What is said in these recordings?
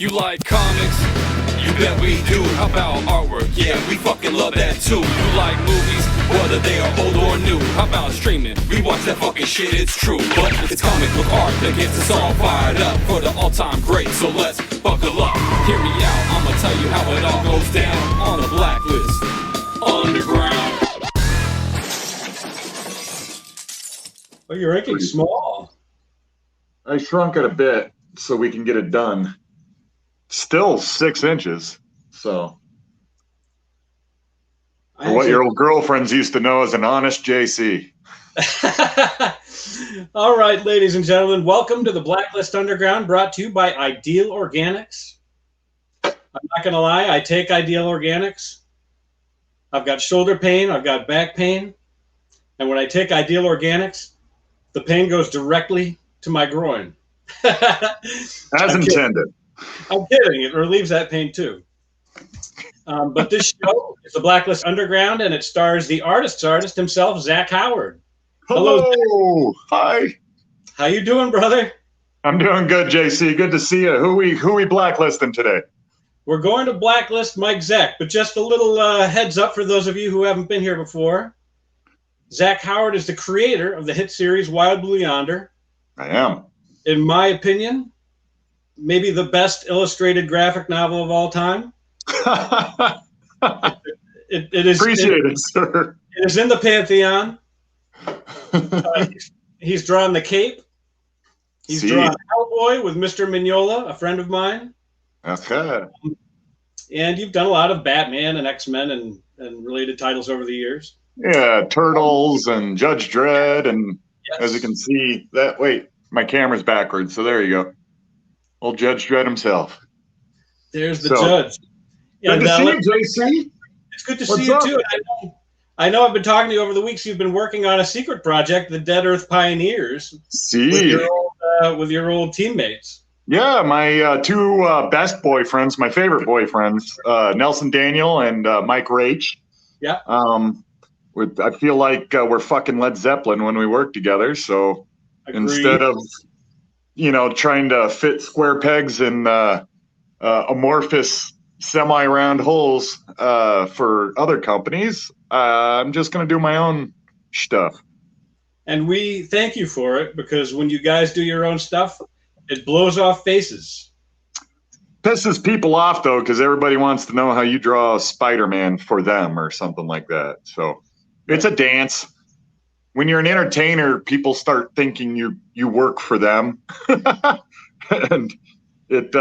You like comics? You bet we do. How about artwork? Yeah, we fucking love that too. You like movies? Whether they are old or new. How about streaming? We watch that fucking shit, it's true. But it's comic book art that gets us all fired up for the all-time great. So let's buckle up. Hear me out, I'ma tell you how it all goes down on the Blacklist Underground. Oh, you're ranking small. I shrunk it a bit so we can get it done. Still 6 inches, so. What your old girlfriends used to know as an honest JC. All right, ladies and gentlemen, welcome to the Blacklist Underground, brought to you by Ideal Organics. I'm not going to lie, I take Ideal Organics. I've got shoulder pain, I've got back pain, and when I take Ideal Organics, the pain goes directly to my groin. As intended. I'm kidding. It relieves that pain too. But this show is the Blacklist Underground, and it stars the artist's artist himself, Zach Howard. Hello. Hi. How you doing, brother? I'm doing good, JC. Good to see you. Who we blacklisting today? We're going to blacklist Mike Zeck, but just a little heads up for those of you who haven't been here before. Zach Howard is the creator of the hit series Wild Blue Yonder. I am. In my opinion, maybe the best illustrated graphic novel of all time. It is. Appreciate it, sir. It is in the Pantheon. He's drawn the Cape. He's drawn Hellboy with Mr. Mignola, a friend of mine. Okay. And you've done a lot of Batman and X-Men and related titles over the years. Yeah, Turtles and Judge Dredd, and as you can see, my camera's backwards, so there you go. Old Judge Dredd himself. There's the judge. Good to see you, JC. It's good to see you too. I know I've been talking to you over the weeks. You've been working on a secret project, the Dead Earth Pioneers. With your old teammates. Yeah, my two best boyfriends, my favorite boyfriends, Nelson Daniel and Mike Rach. Yeah. I feel like we're fucking Led Zeppelin when we work together. So instead of, trying to fit square pegs in amorphous semi-round holes for other companies, I'm just going to do my own stuff. And we thank you for it, because when you guys do your own stuff, it blows off faces. Pisses people off, though, because everybody wants to know how you draw Spider-Man for them or something like that. So it's a dance. When you're an entertainer, people start thinking you work for them. And it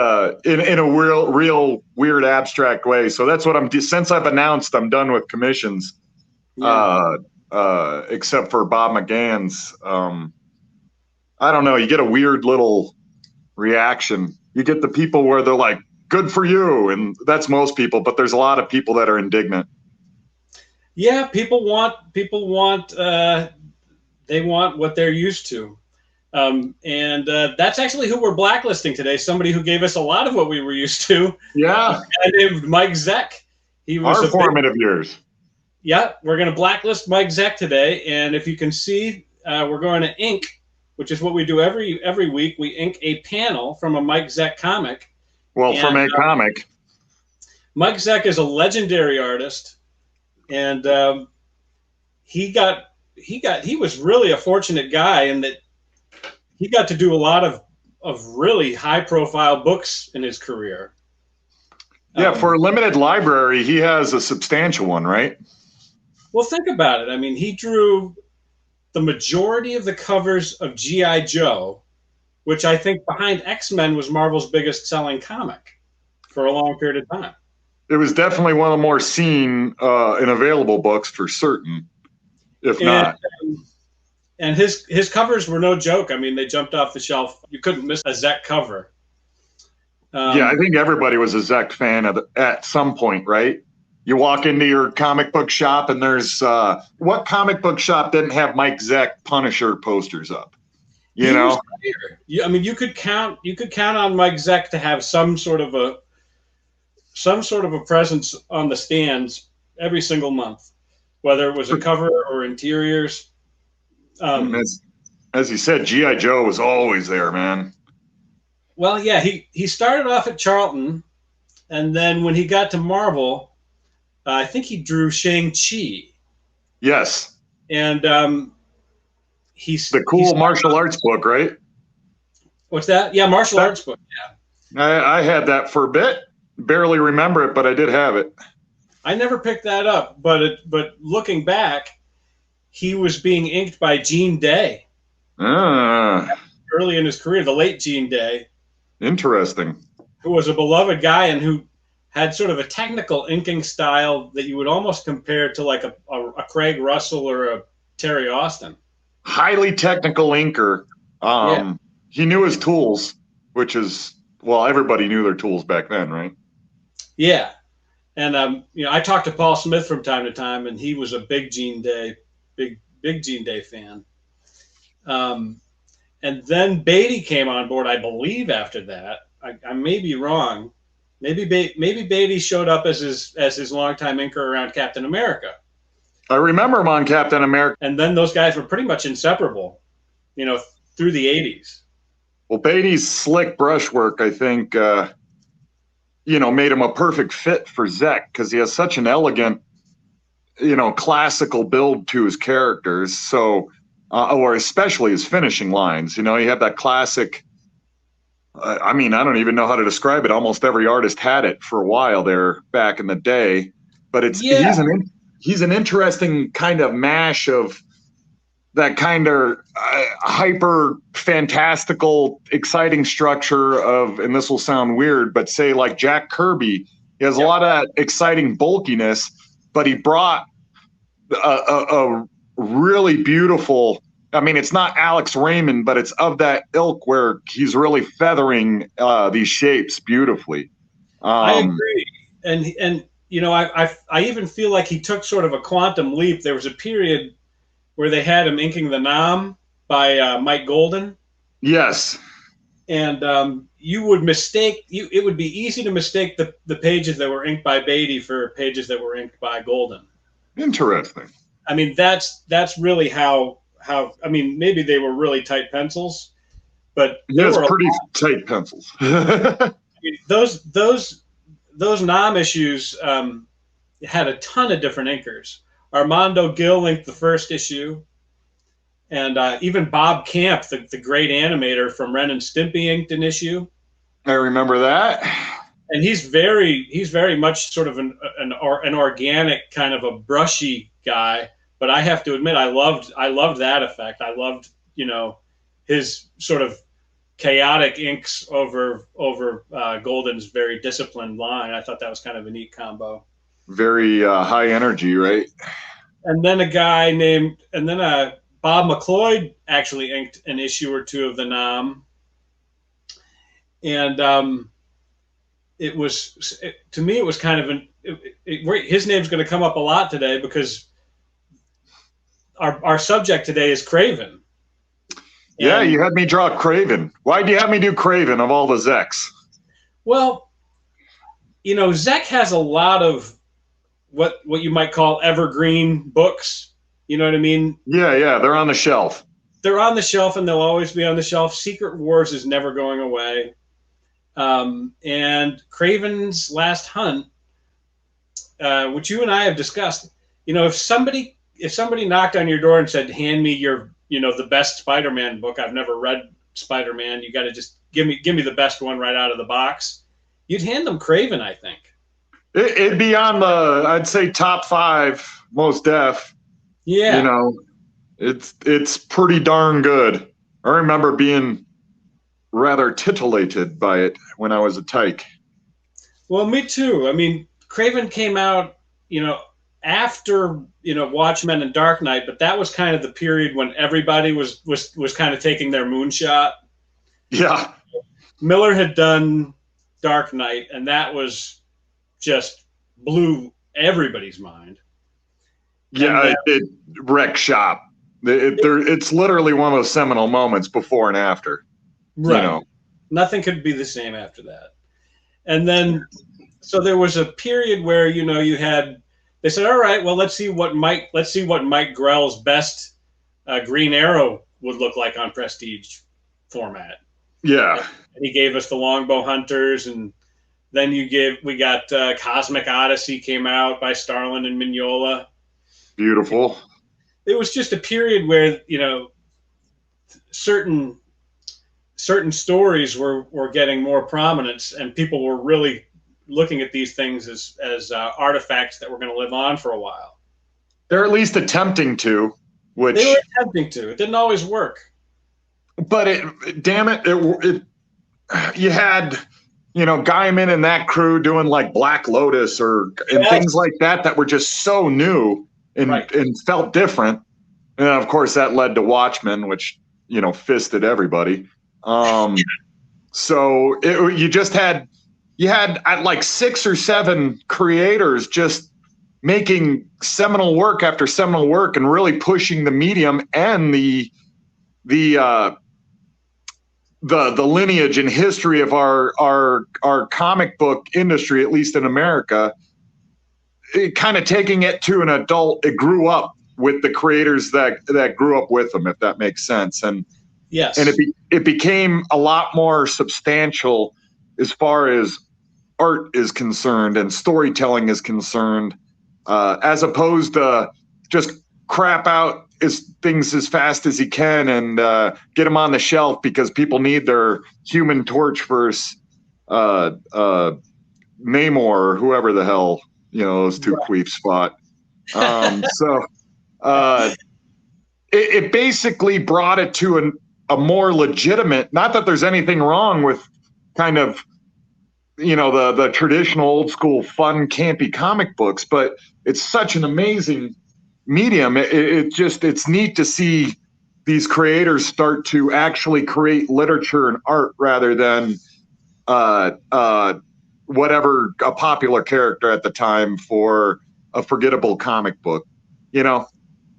in a real weird abstract way. So that's what since I've announced I'm done with commissions. Yeah. Except for Bob McGann's. I don't know. You get a weird little reaction. You get the people where they're like, good for you. And that's most people, but there's a lot of people that are indignant. Yeah. People want, they want what they're used to. And that's actually who we're blacklisting today. Somebody who gave us a lot of what we were used to. Yeah. Named Mike Zeck. He was our formative years. Yeah, we're going to blacklist Mike Zeck today, and if you can see, we're going to ink, which is what we do every week. We ink a panel from a Mike Zeck comic. Well, from a comic. Mike Zeck is a legendary artist, and he was really a fortunate guy in that he got to do a lot of really high-profile books in his career. Yeah, for a limited library, he has a substantial one, right? Well, think about it. I mean, he drew the majority of the covers of G.I. Joe, which I think behind X-Men was Marvel's biggest selling comic for a long period of time. It was definitely one of the more seen and available books for certain, if not. And his covers were no joke. I mean, they jumped off the shelf. You couldn't miss a Zeck cover. Yeah, I think everybody was a Zeck fan at some point, right? You walk into your comic book shop, and there's what comic book shop didn't have Mike Zeck Punisher posters up? You know, I mean, you could count on Mike Zeck to have some sort of a presence on the stands every single month, whether it was a cover or interiors. As you said, G.I. Joe was always there, man. Well, yeah, he started off at Charlton, and then when he got to Marvel, I think he drew Shang-Chi. Yes. And he's the cool martial arts book, right? What's that? Yeah, martial arts book. Yeah. I had that for a bit. Barely remember it, but I did have it. I never picked that up, but looking back, he was being inked by Gene Day. Early in his career, the late Gene Day. Interesting. Who was a beloved guy and who had sort of a technical inking style that you would almost compare to like a Craig Russell or a Terry Austin. Highly technical inker. He knew his tools, which is, well, everybody knew their tools back then, right? Yeah. And, I talked to Paul Smith from time to time, and he was a big Gene Day fan. And then Beatty came on board, I believe, after that. I may be wrong. Maybe Beatty showed up as his longtime inker around Captain America. I remember him on Captain America. And then those guys were pretty much inseparable, through the 80s. Well, Beatty's slick brushwork, I think, made him a perfect fit for Zeck because he has such an elegant, classical build to his characters. So, or especially his finishing lines. He had that classic. I don't even know how to describe it. Almost every artist had it for a while there back in the day. But he's an interesting kind of mash of that kind of hyper fantastical, exciting structure of, and this will sound weird, but say like Jack Kirby, he has a lot of that exciting bulkiness, but he brought a really beautiful, it's not Alex Raymond, but it's of that ilk where he's really feathering these shapes beautifully. I agree. And I even feel like he took sort of a quantum leap. There was a period where they had him inking the Nam by Mike Golden. Yes. And you would mistake, it would be easy to mistake the pages that were inked by Beatty for pages that were inked by Golden. Interesting. That's really how maybe they were really tight pencils, but yes, pretty tight pencils. Those Nam issues had a ton of different inkers. Armando Gil inked the first issue, and even Bob Camp, the great animator from Ren and Stimpy, inked an issue. I remember that. And he's very much sort of an organic kind of a brushy guy. But I have to admit, I loved that effect. I loved his sort of chaotic inks over Golden's very disciplined line. I thought that was kind of a neat combo. Very high energy, right? And then Bob McLeod actually inked an issue or two of the Nam. And to me, it was kind of his name's going to come up a lot today because our subject today is Kraven. Yeah, you had me draw Kraven. Why do you have me do Kraven of all the Zecks? Well, Zeck has a lot of what you might call evergreen books. You know what I mean? Yeah, they're on the shelf. They're on the shelf, and they'll always be on the shelf. Secret Wars is never going away. And Kraven's Last Hunt, which you and I have discussed, if somebody knocked on your door and said, hand me your, the best Spider-Man book, I've never read Spider-Man, you got to just give me the best one right out of the box, you'd hand them Kraven, I think. It'd be on the, I'd say, top 5 most def. Yeah. It's pretty darn good. I remember being rather titillated by it when I was a tyke. Well, me too. Kraven came out, after, Watchmen and Dark Knight, but that was kind of the period when everybody was kind of taking their moonshot. Yeah. Miller had done Dark Knight, and that was just blew everybody's mind. Yeah, it wrecked shop. It's literally one of those seminal moments before and after. Right. Nothing could be the same after that. And then, so there was a period where, they said, all right, well, let's see what Mike Grell's best Green Arrow would look like on Prestige format. Yeah. And he gave us the Longbow Hunters, and then we got Cosmic Odyssey came out by Starlin and Mignola. Beautiful. It was just a period where, you know, certain stories were getting more prominence, and people were really looking at these things as artifacts that were going to live on for a while. They're at least attempting to, which they were attempting to. It didn't always work. But you had, you know, Gaiman and that crew doing like Black Lotus and things like that were just so new and felt different. And of course that led to Watchmen, which, you know, fisted everybody. So you had like 6 or 7 creators just making seminal work after seminal work and really pushing the medium and the lineage and history of our comic book industry, at least in America, kind of taking it to an adult. It grew up with the creators that grew up with them, if that makes sense. And yes, and it became a lot more substantial as far as art is concerned and storytelling is concerned, as opposed to just crap out things as fast as he can and get them on the shelf because people need their Human Torch versus Namor or whoever the hell, you know, those two queefs spot. So it basically brought it to a more legitimate, not that there's anything wrong with kind of, you know, the traditional old school fun campy comic books, but it's such an amazing medium. It's neat to see these creators start to actually create literature and art rather than whatever a popular character at the time for a forgettable comic book. You know,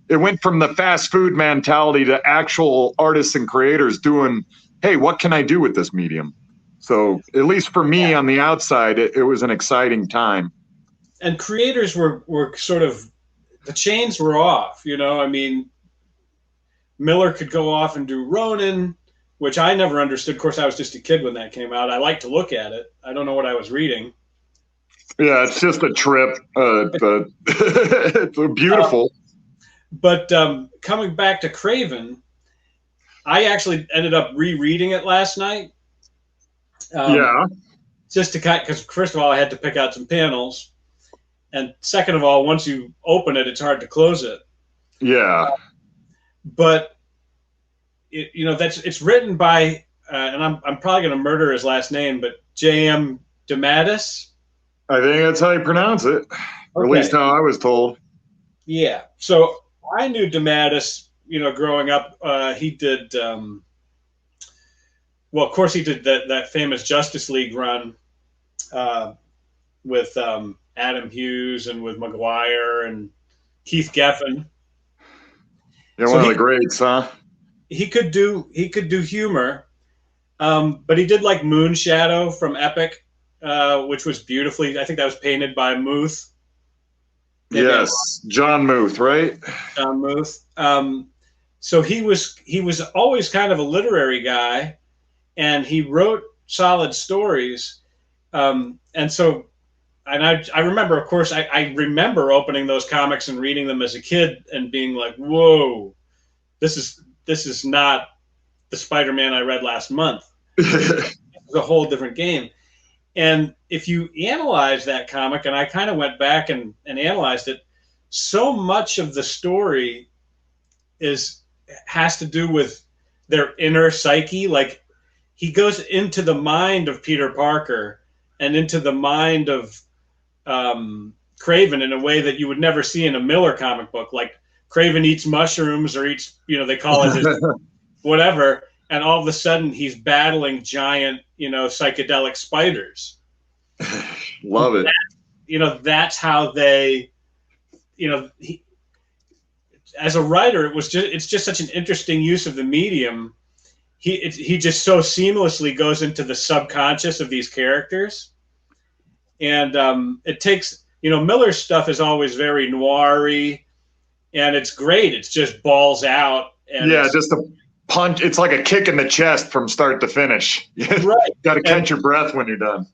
it went from the fast food mentality to actual artists and creators doing, hey, what can I do with this medium? So at least for me on the outside, it was an exciting time. And creators were sort of, the chains were off, you know. I mean, Miller could go off and do Ronin, which I never understood. Of course, I was just a kid when that came out. I like to look at it. I don't know what I was reading. Yeah, it's just a trip. It's beautiful. But coming back to Kraven, I actually ended up rereading it last night. Just to because first of all, I had to pick out some panels. And second of all, once you open it, it's hard to close it. Yeah. But it's written by, and I'm probably going to murder his last name, but J.M. DeMatteis. I think that's how you pronounce it, or at least how I was told. Yeah. So I knew DeMatteis, you know, growing up. He did, well, of course, he did that famous Justice League run with Adam Hughes and with Maguire and Keith Geffen. Yeah, one of the greats, huh? He could do humor, but he did like Moonshadow from Epic, which was beautifully. I think that was painted by Muth. Yes, John Muth, right? John Muth. So he was always kind of a literary guy, and he wrote solid stories, and so. And I remember, of course, I remember opening those comics and reading them as a kid and being like, whoa, this is not the Spider-Man I read last month. It's a whole different game. And if you analyze that comic, and I kind of went back and analyzed it, so much of the story has to do with their inner psyche. Like, he goes into the mind of Peter Parker and into the mind of Kraven in a way that you would never see in a Miller comic book. Like, Kraven eats mushrooms or eats, you know, they call it his whatever, and all of a sudden he's battling giant, you know, psychedelic spiders. Love it. That's how they, as a writer, it's just such an interesting use of the medium. He just so seamlessly goes into the subconscious of these characters. And it takes, Miller's stuff is always very noir-y, and it's great. It's just balls out. And yeah, just a punch. It's like a kick in the chest from start to finish. Right. Got to catch your breath when you're done.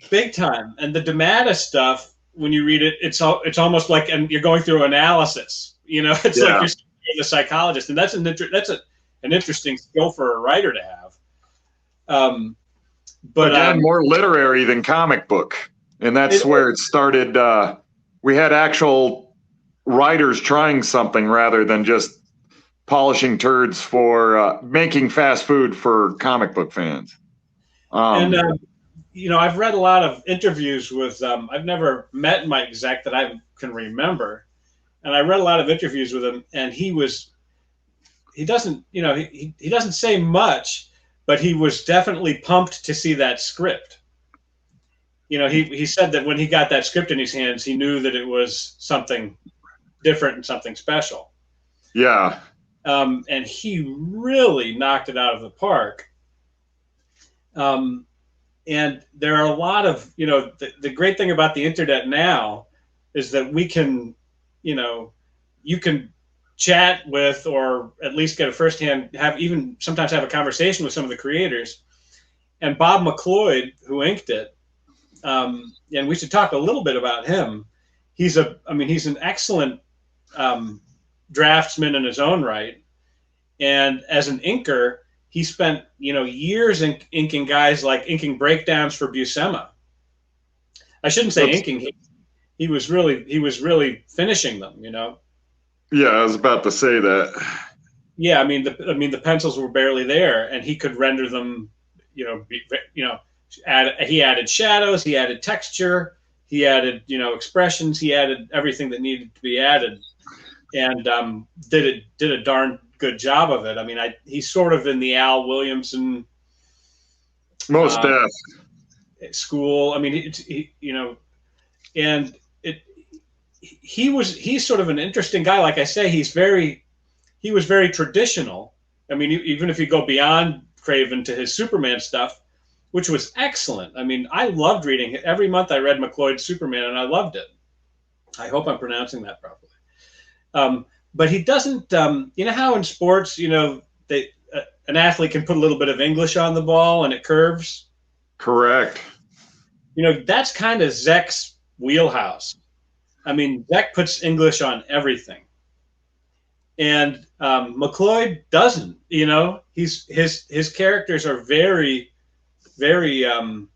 Big time. And the DeMatta stuff, when you read it, it's almost like, and you're going through analysis. It's like you're studying a psychologist, and that's an interesting skill for a writer to have. But again, more literary than comic book, and that's where it started. We had actual writers trying something rather than just polishing turds for making fast food for comic book fans. I've read a lot of interviews with. I've never met Mike Zeck that I can remember, and I read a lot of interviews with him, and he doesn't say much, but he was definitely pumped to see that script. He said that when he got that script in his hands, he knew that it was something different and something special. Yeah. And he really knocked it out of the park. And there are a lot of, the great thing about the internet now is that we can, you can chat with, or at least get a firsthand, sometimes have a conversation with some of the creators. And Bob McLeod, who inked it, and we should talk a little bit about him. He's an excellent draftsman in his own right. And as an inker, he spent, years inking guys like inking breakdowns for Buscema. I shouldn't say inking. He was really finishing them, Yeah, I was about to say that. Yeah, the pencils were barely there, and he could render them. He added shadows, he added texture, he added expressions, he added everything that needed to be added, and did a darn good job of it. He's sort of in the Al Williamson most school. He's sort of an interesting guy. Like I say, he was very traditional. Even if you go beyond Kraven to his Superman stuff, which was excellent. I loved reading it. Every month I read McLeod's Superman, and I loved it. I hope I'm pronouncing that properly. But he doesn't, how in sports, an athlete can put a little bit of English on the ball and it curves. Correct. That's kind of Zeck's wheelhouse. Zeck puts English on everything. And McLeod doesn't, his characters are very, very I don't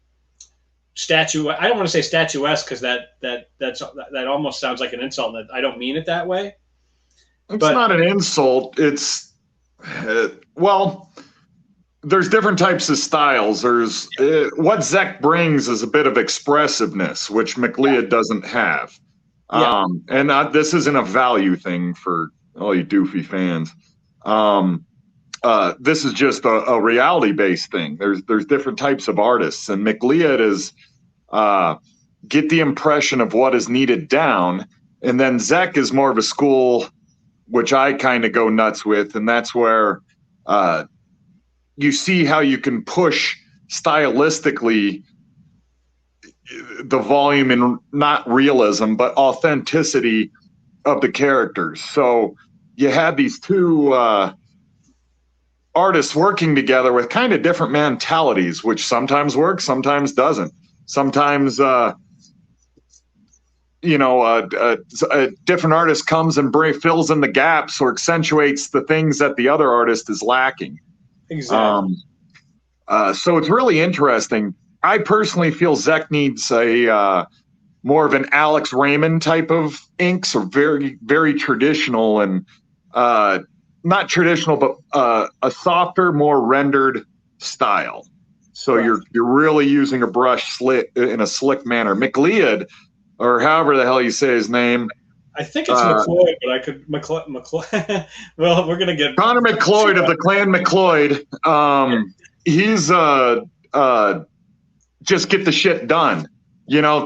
want to say statuesque, because that almost sounds like an insult, and I don't mean it that way. It's not an insult. It's there's different types of styles. There's what Zeck brings is a bit of expressiveness, which McLeod doesn't have. Yeah. This isn't a value thing for all you doofy fans. This is just a reality-based thing. There's different types of artists, and McLeod is get the impression of what is needed down, and then Zeck is more of a school, which I kind of go nuts with, and that's where you see how you can push stylistically the volume and not realism, but authenticity of the characters. So you had these two artists working together with kind of different mentalities, which sometimes works, sometimes doesn't. Sometimes a different artist comes and fills in the gaps or accentuates the things that the other artist is lacking. Exactly. So it's really interesting. I personally feel Zeck needs a more of an Alex Raymond type of inks, or very, very traditional, and not traditional, but a softer, more rendered style. So right. You're really using a brush in a slick manner. McLeod, or however the hell you say his name. I think it's McLeod, but I could McLeod. Well, we're gonna get Connor McLeod of the Clan McLeod. He's just get the shit done.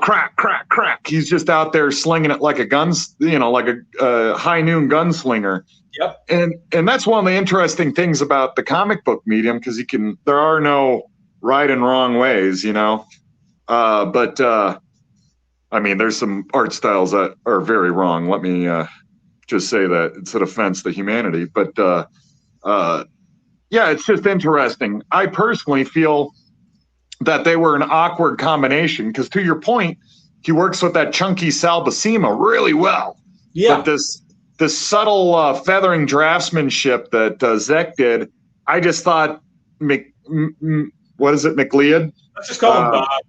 Crack, crack, crack. He's just out there slinging it like a like a high noon gunslinger. Yep. And that's one of the interesting things about the comic book medium, because there are no right and wrong ways, but there's some art styles that are very wrong. Let me just say that it's an offense to humanity, but Yeah, it's just interesting. I personally feel that they were an awkward combination because, to your point, he works with that chunky Sal Buscema really well. Yeah. But this subtle feathering draftsmanship that Zeck did, I just thought, what is it, McLeod? Let's just call him Bob.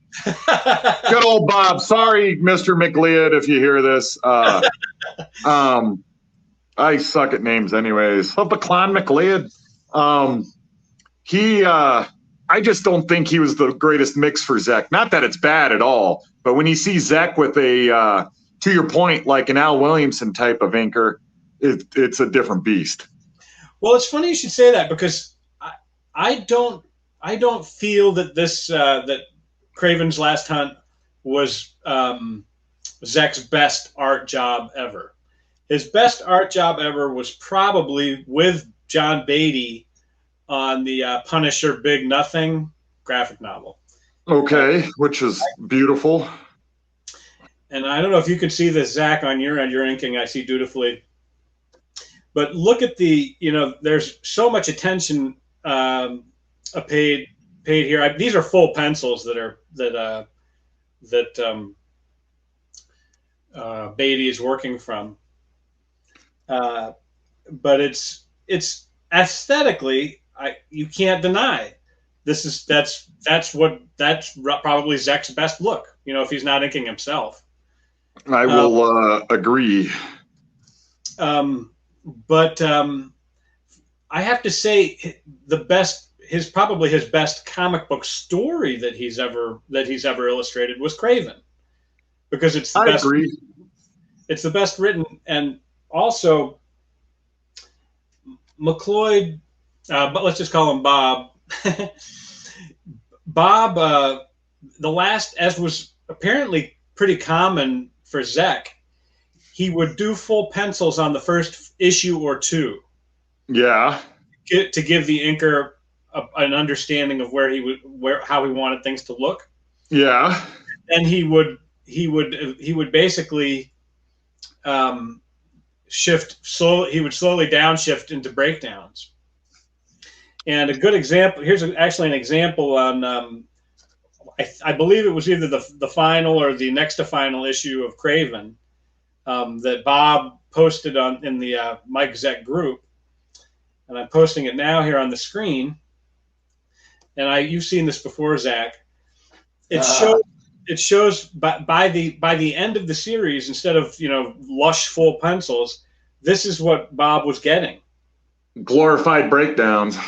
Good old Bob. Sorry, Mr. McLeod, if you hear this. I suck at names anyways. But Clan McLeod, I just don't think he was the greatest mix for Zeck. Not that it's bad at all, but when you see Zeck with a, to your point, like an Al Williamson type of inker, it's a different beast. Well, it's funny you should say that because I don't feel that this that Kraven's Last Hunt was Zeck's best art job ever. His best art job ever was probably with John Beatty on the Punisher Big Nothing graphic novel. Okay, which is beautiful. And I don't know if you can see this, Zach, on your end. You're inking, I see dutifully. But look at there's so much attention paid here. These are full pencils that Beatty is working from. But it's aesthetically, you can't deny that's probably Zeck's best look. If he's not inking himself. I will agree. But I have to say his best comic book story that he's ever illustrated was Kraven, because it's the best. Agree. It's the best written, and also McLeod, but let's just call him Bob. Bob, the last, as was apparently pretty common for Zeck, he would do full pencils on the first issue or two. Yeah. To give the inker an understanding of how he wanted things to look. Yeah. And he would basically shift slowly. He would slowly downshift into breakdowns. And a good example, here's actually an example on, I believe it was either the final or the next to final issue of Kraven that Bob posted in the Mike Zeck group. And I'm posting it now here on the screen. And you've seen this before, Zach. It shows by the end of the series, instead of lush full pencils, this is what Bob was getting. Glorified breakdowns.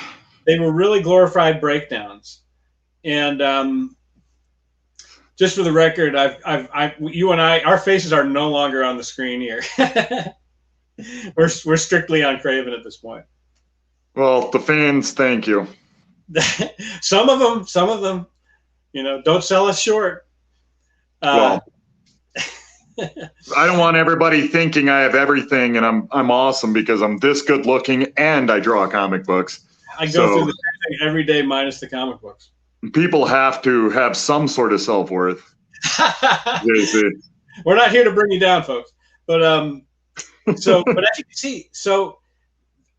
They were really glorified breakdowns. And just for the record, you and I, our faces are no longer on the screen here. We're strictly on Kraven at this point. Well, the fans, thank you. Some of them, don't sell us short. Well, I don't want everybody thinking I have everything and I'm awesome because I'm this good looking and I draw comic books. I go through the same thing every day minus the comic books. People have to have some sort of self-worth. We're not here to bring you down, folks. But but as you can see, so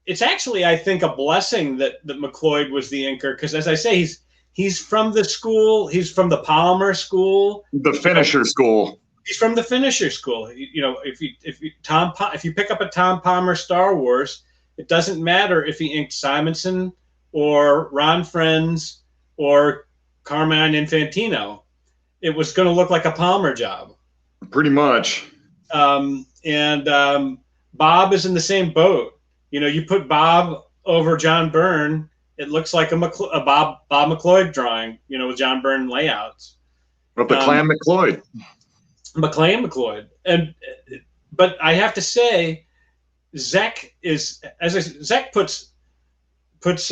it's actually, I think, a blessing that McLeod was the inker, because as I say, he's from the school. He's from the Palmer school, the finisher school. He's from the finisher school. If you pick up a Tom Palmer Star Wars, it doesn't matter if he inked Simonson or Ron Frenz or Carmine Infantino. It was going to look like a Palmer job. Pretty much. Bob is in the same boat. You put Bob over John Byrne, it looks like a Bob McLeod drawing, with John Byrne layouts. But the Clan McLeod. McLeod. But I have to say, Zeck puts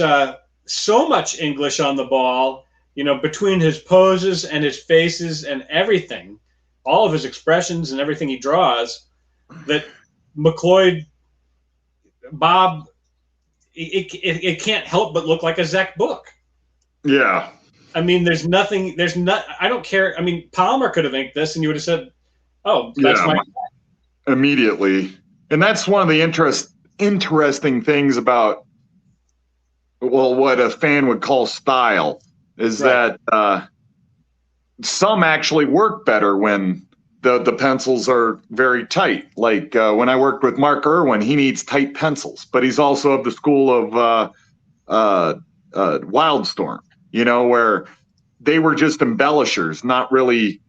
so much English on the ball, between his poses and his faces and everything, all of his expressions and everything he draws, that Bob, it can't help but look like a Zeck book. Yeah. I mean, I don't care. I mean, Palmer could have inked this and you would have said, oh, that's my guy. Immediately. And that's one of the interesting things about well, what a fan would call style is Right. that some actually work better when the pencils are very tight. Like when I worked with Mark Irwin, he needs tight pencils, but he's also of the school of Wildstorm, where they were just embellishers, not really.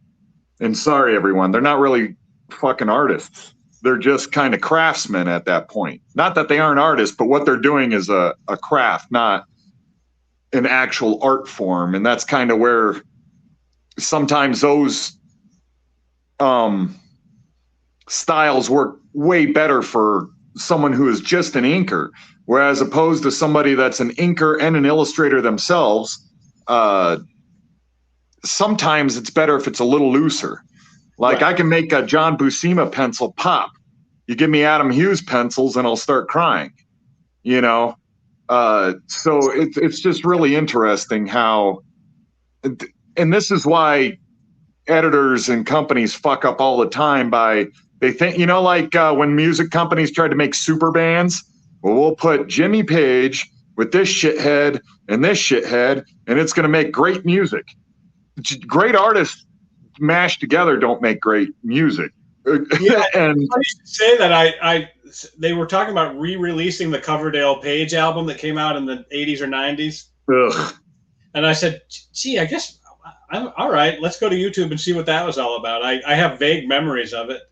And sorry, everyone, they're not really fucking artists. They're just kind of craftsmen at that point. Not that they aren't artists, but what they're doing is a craft, not an actual art form. And that's kind of where sometimes those styles work way better for someone who is just an inker, whereas opposed to somebody that's an inker and an illustrator themselves, sometimes it's better if it's a little looser. Like I can make a John Buscema pencil pop. You give me Adam Hughes pencils and I'll start crying, So it's just really interesting how, and this is why editors and companies fuck up all the time they think, when music companies tried to make super bands, well, we'll put Jimmy Page with this shithead and this shithead, and it's going to make great music. Great artists mashed together don't make great music. Yeah, and I used to say that they were talking about re-releasing the Coverdale Page album that came out in the 80s or 90s. Ugh. And I said, gee, I guess I'm all right. Let's go to YouTube and see what that was all about. I have vague memories of it.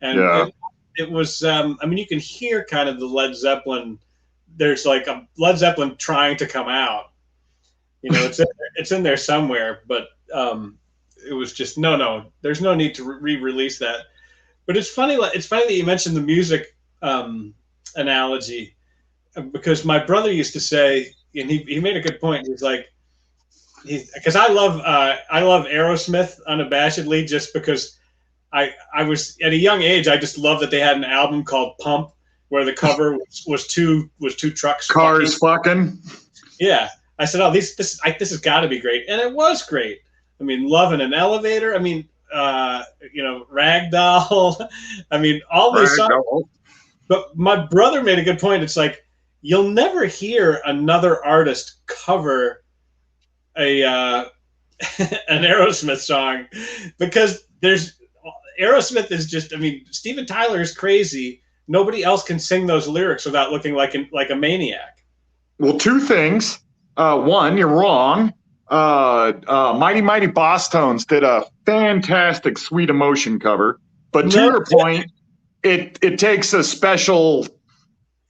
And it was, you can hear kind of the Led Zeppelin. There's like a Led Zeppelin trying to come out. It's in there somewhere, but it was just no. There's no need to re-release that. But it's funny. It's funny that you mentioned the music analogy, because my brother used to say, and he made a good point. He's like, because I love Aerosmith unabashedly, just because I was at a young age. I just loved that they had an album called Pump, where the cover was two trucks, cars fucking. Yeah, I said, oh, this has got to be great, and it was great. I mean, Love in an Elevator. I mean, Ragdoll. I mean, all these songs. But my brother made a good point. It's like you'll never hear another artist cover an Aerosmith song, because Aerosmith is just. I mean, Steven Tyler is crazy. Nobody else can sing those lyrics without looking like a maniac. Well, two things. One, you're wrong. Mighty Mighty Boss Tones did a fantastic Sweet Emotion cover, but to your point, it takes a special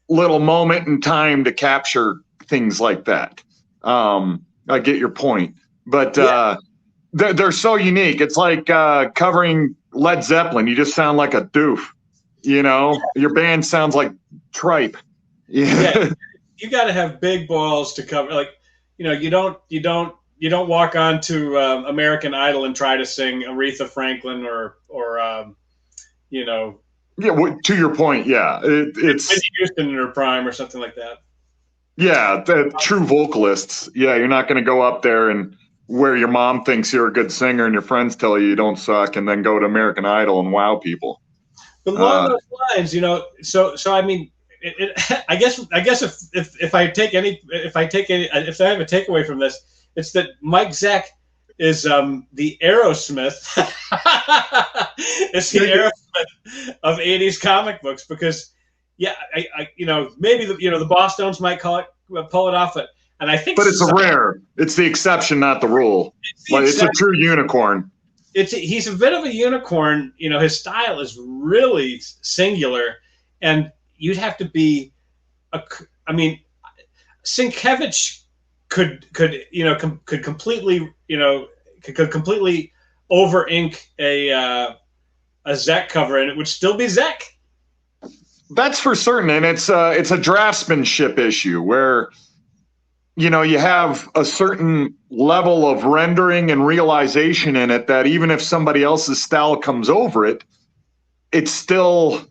little moment in time to capture things like that. I get your point, but they're so unique. It's like covering Led Zeppelin. You just sound like a doof. Your band sounds like tripe. Yeah, you got to have big balls to cover. Like, you don't walk on to American Idol and try to sing Aretha Franklin or Yeah, to your point, yeah, it's Whitney Houston in her prime or something like that. Yeah, the true vocalists. Yeah, you're not going to go up there and where your mom thinks you're a good singer and your friends tell you don't suck, and then go to American Idol and wow people. But along those lines, so I mean, I guess if I have a takeaway from this, it's that Mike Zeck is the Aerosmith. It's the Aerosmith of 80s comic books, because maybe the Bosstones might pull it off, and I think, but it's it's the exception, not the rule. It's a true unicorn. He's a bit of a unicorn. His style is really singular, and you'd have to be Sienkiewicz could completely over ink a Zeck cover, and it would still be Zeck. That's for certain, and it's a draftsmanship issue where you have a certain level of rendering and realization in it that even if somebody else's style comes over it, it's still,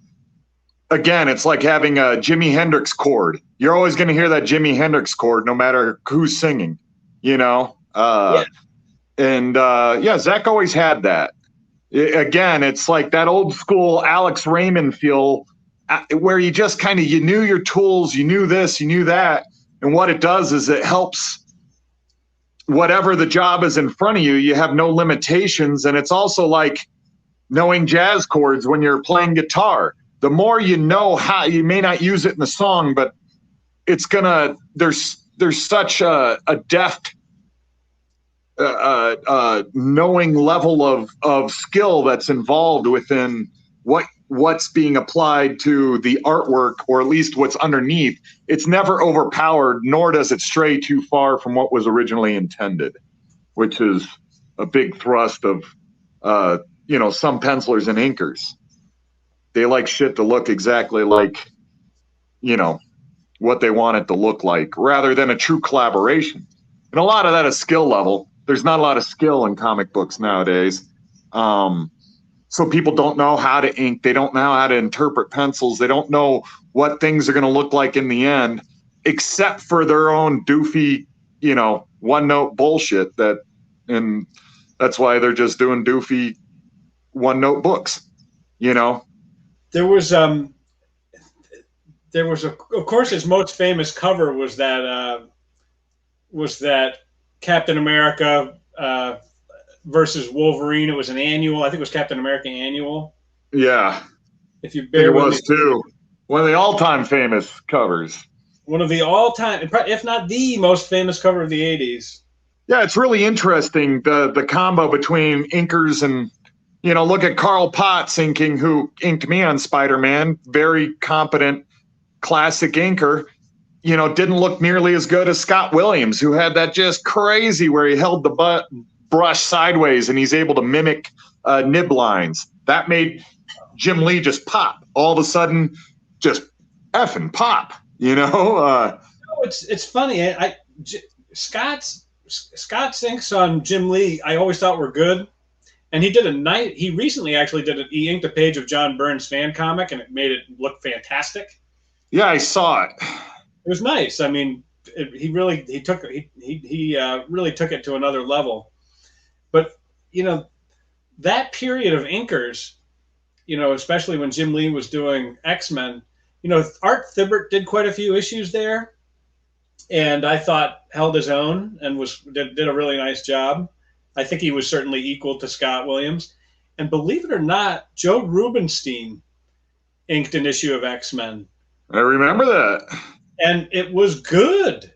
again, it's like having a Jimi Hendrix chord. You're always going to hear that Jimi Hendrix chord no matter who's singing, And Zach always had that. Again, it's like that old school Alex Raymond feel, where you just kind of, you knew your tools, you knew this, you knew that. And what it does is it helps whatever the job is in front of you. You have no limitations. And it's also like knowing jazz chords when you're playing guitar. The more you know how, you may not use it in the song, but it's gonna, there's such a deft knowing level of skill that's involved within what's being applied to the artwork, or at least what's underneath. It's never overpowered, nor does it stray too far from what was originally intended, which is a big thrust of some pencilers and inkers. They like shit to look exactly like what they want it to look like, rather than a true collaboration. And a lot of that is skill level. There's not a lot of skill in comic books nowadays. So people don't know how to ink. They don't know how to interpret pencils. They don't know what things are going to look like in the end, except for their own doofy, one-note bullshit. And that's why they're just doing doofy one-note books, There was of course, his most famous cover was that Captain America versus Wolverine. It was an annual. I think it was Captain America annual. Yeah. If you bear with me. Too. One of the all-time famous covers. One of the all-time, if not the most famous cover of the 80s. Yeah, it's really interesting, the combo between inkers and, look at Carl Potts inking, who inked me on Spider-Man. Very competent, classic inker. Didn't look nearly as good as Scott Williams, who had that just crazy where he held the brush sideways and he's able to mimic nib lines. That made Jim Lee just pop. All of a sudden, just effing pop, It's funny. Scott's inks on Jim Lee, I always thought were good. And he recently actually he inked a page of John Byrne's fan comic, and it made it look fantastic. Yeah, I saw it. It was nice. I mean, he really took it to another level. But that period of inkers, especially when Jim Lee was doing X-Men, Art Thibault did quite a few issues there, and I thought held his own and did a really nice job. I think he was certainly equal to Scott Williams. And believe it or not, Joe Rubenstein inked an issue of X-Men. I remember that. And it was good.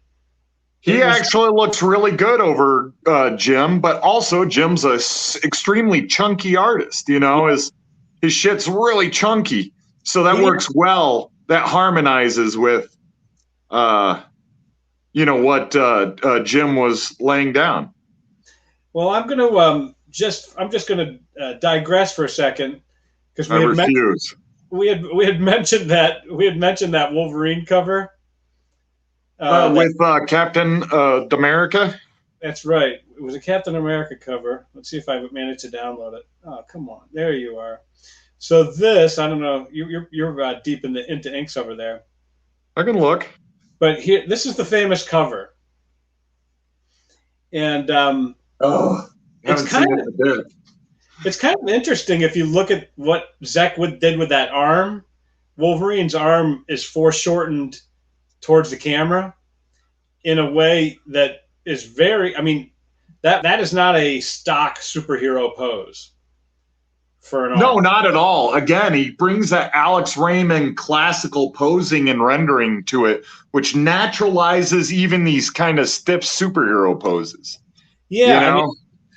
He actually looks really good over Jim, but also Jim's a extremely chunky artist. His shit's really chunky. So that works well. That harmonizes with, what Jim was laying down. Well, I'm going to digress for a second, because we had mentioned that Wolverine cover with Captain America. That's right. It was a Captain America cover. Let's see if I managed to download it. Oh, come on! There you are. So this, I don't know. You're deep into inks over there. I can look. But here, this is the famous cover, and it's kind of interesting if you look at what Zeck did with that arm. Wolverine's arm is foreshortened towards the camera in a way that is very, that is not a stock superhero pose for an arm. No, not at all. Again, he brings that Alex Raymond classical posing and rendering to it, which naturalizes even these kind of stiff superhero poses. Yeah,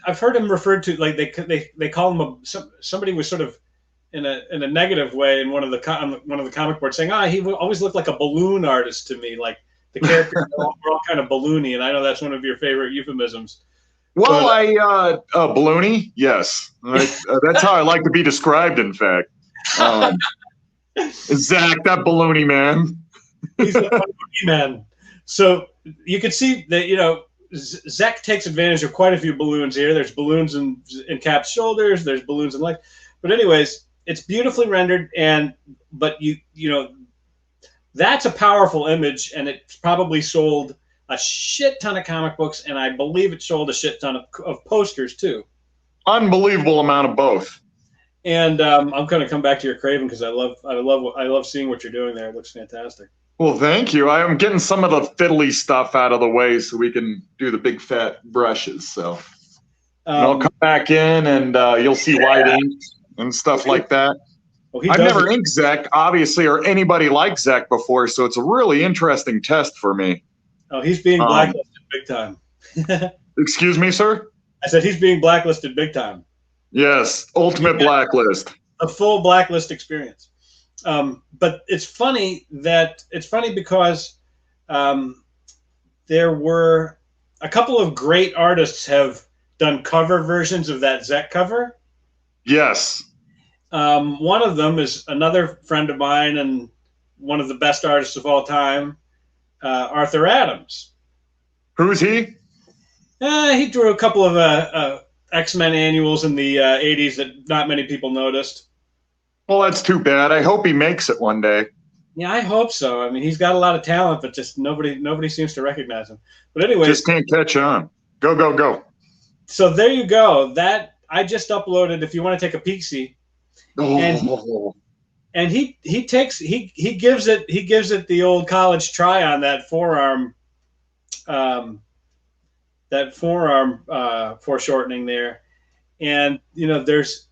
I've heard him referred to, like they call him somebody was sort of in a negative way in one of the comic boards saying, he always looked like a balloon artist to me, like the characters were all kind of balloony, and I know that's one of your favorite euphemisms. Well, balloony, yes, that's how I like to be described. In fact, Zach, that balloony man. He's a balloony man. So you can see that Zeck takes advantage of quite a few balloons here. There's balloons in Cap's shoulders. There's balloons in legs. But anyways, it's beautifully rendered, but that's a powerful image, and it probably sold a shit ton of comic books, and I believe it sold a shit ton of posters too. Unbelievable amount of both. And I'm going to come back to your Kraven, because I love seeing what you're doing there. It looks fantastic. Well, thank you. I am getting some of the fiddly stuff out of the way so we can do the big fat brushes. So and I'll come back in and you'll see white ink and stuff like that. Well, I've never inked Zeck, obviously, or anybody like Zeck before, so it's a really interesting test for me. Oh, he's being blacklisted big time. Excuse me, sir? I said he's being blacklisted big time. Yes, ultimate blacklist. A full blacklist experience. But it's funny because there were a couple of great artists have done cover versions of that Zeck cover. Yes. One of them is another friend of mine and one of the best artists of all time, Arthur Adams. Who's he? He drew a couple of X-Men annuals in the 80s that not many people noticed. Well, that's too bad. I hope he makes it one day. Yeah, I hope so. I mean, he's got a lot of talent, but just nobody seems to recognize him. But anyway, just can't catch on. Go, go, go. So there you go. That I just uploaded. If you want to take a peek-see, and he gives it the old college try on that forearm, foreshortening there, and there's.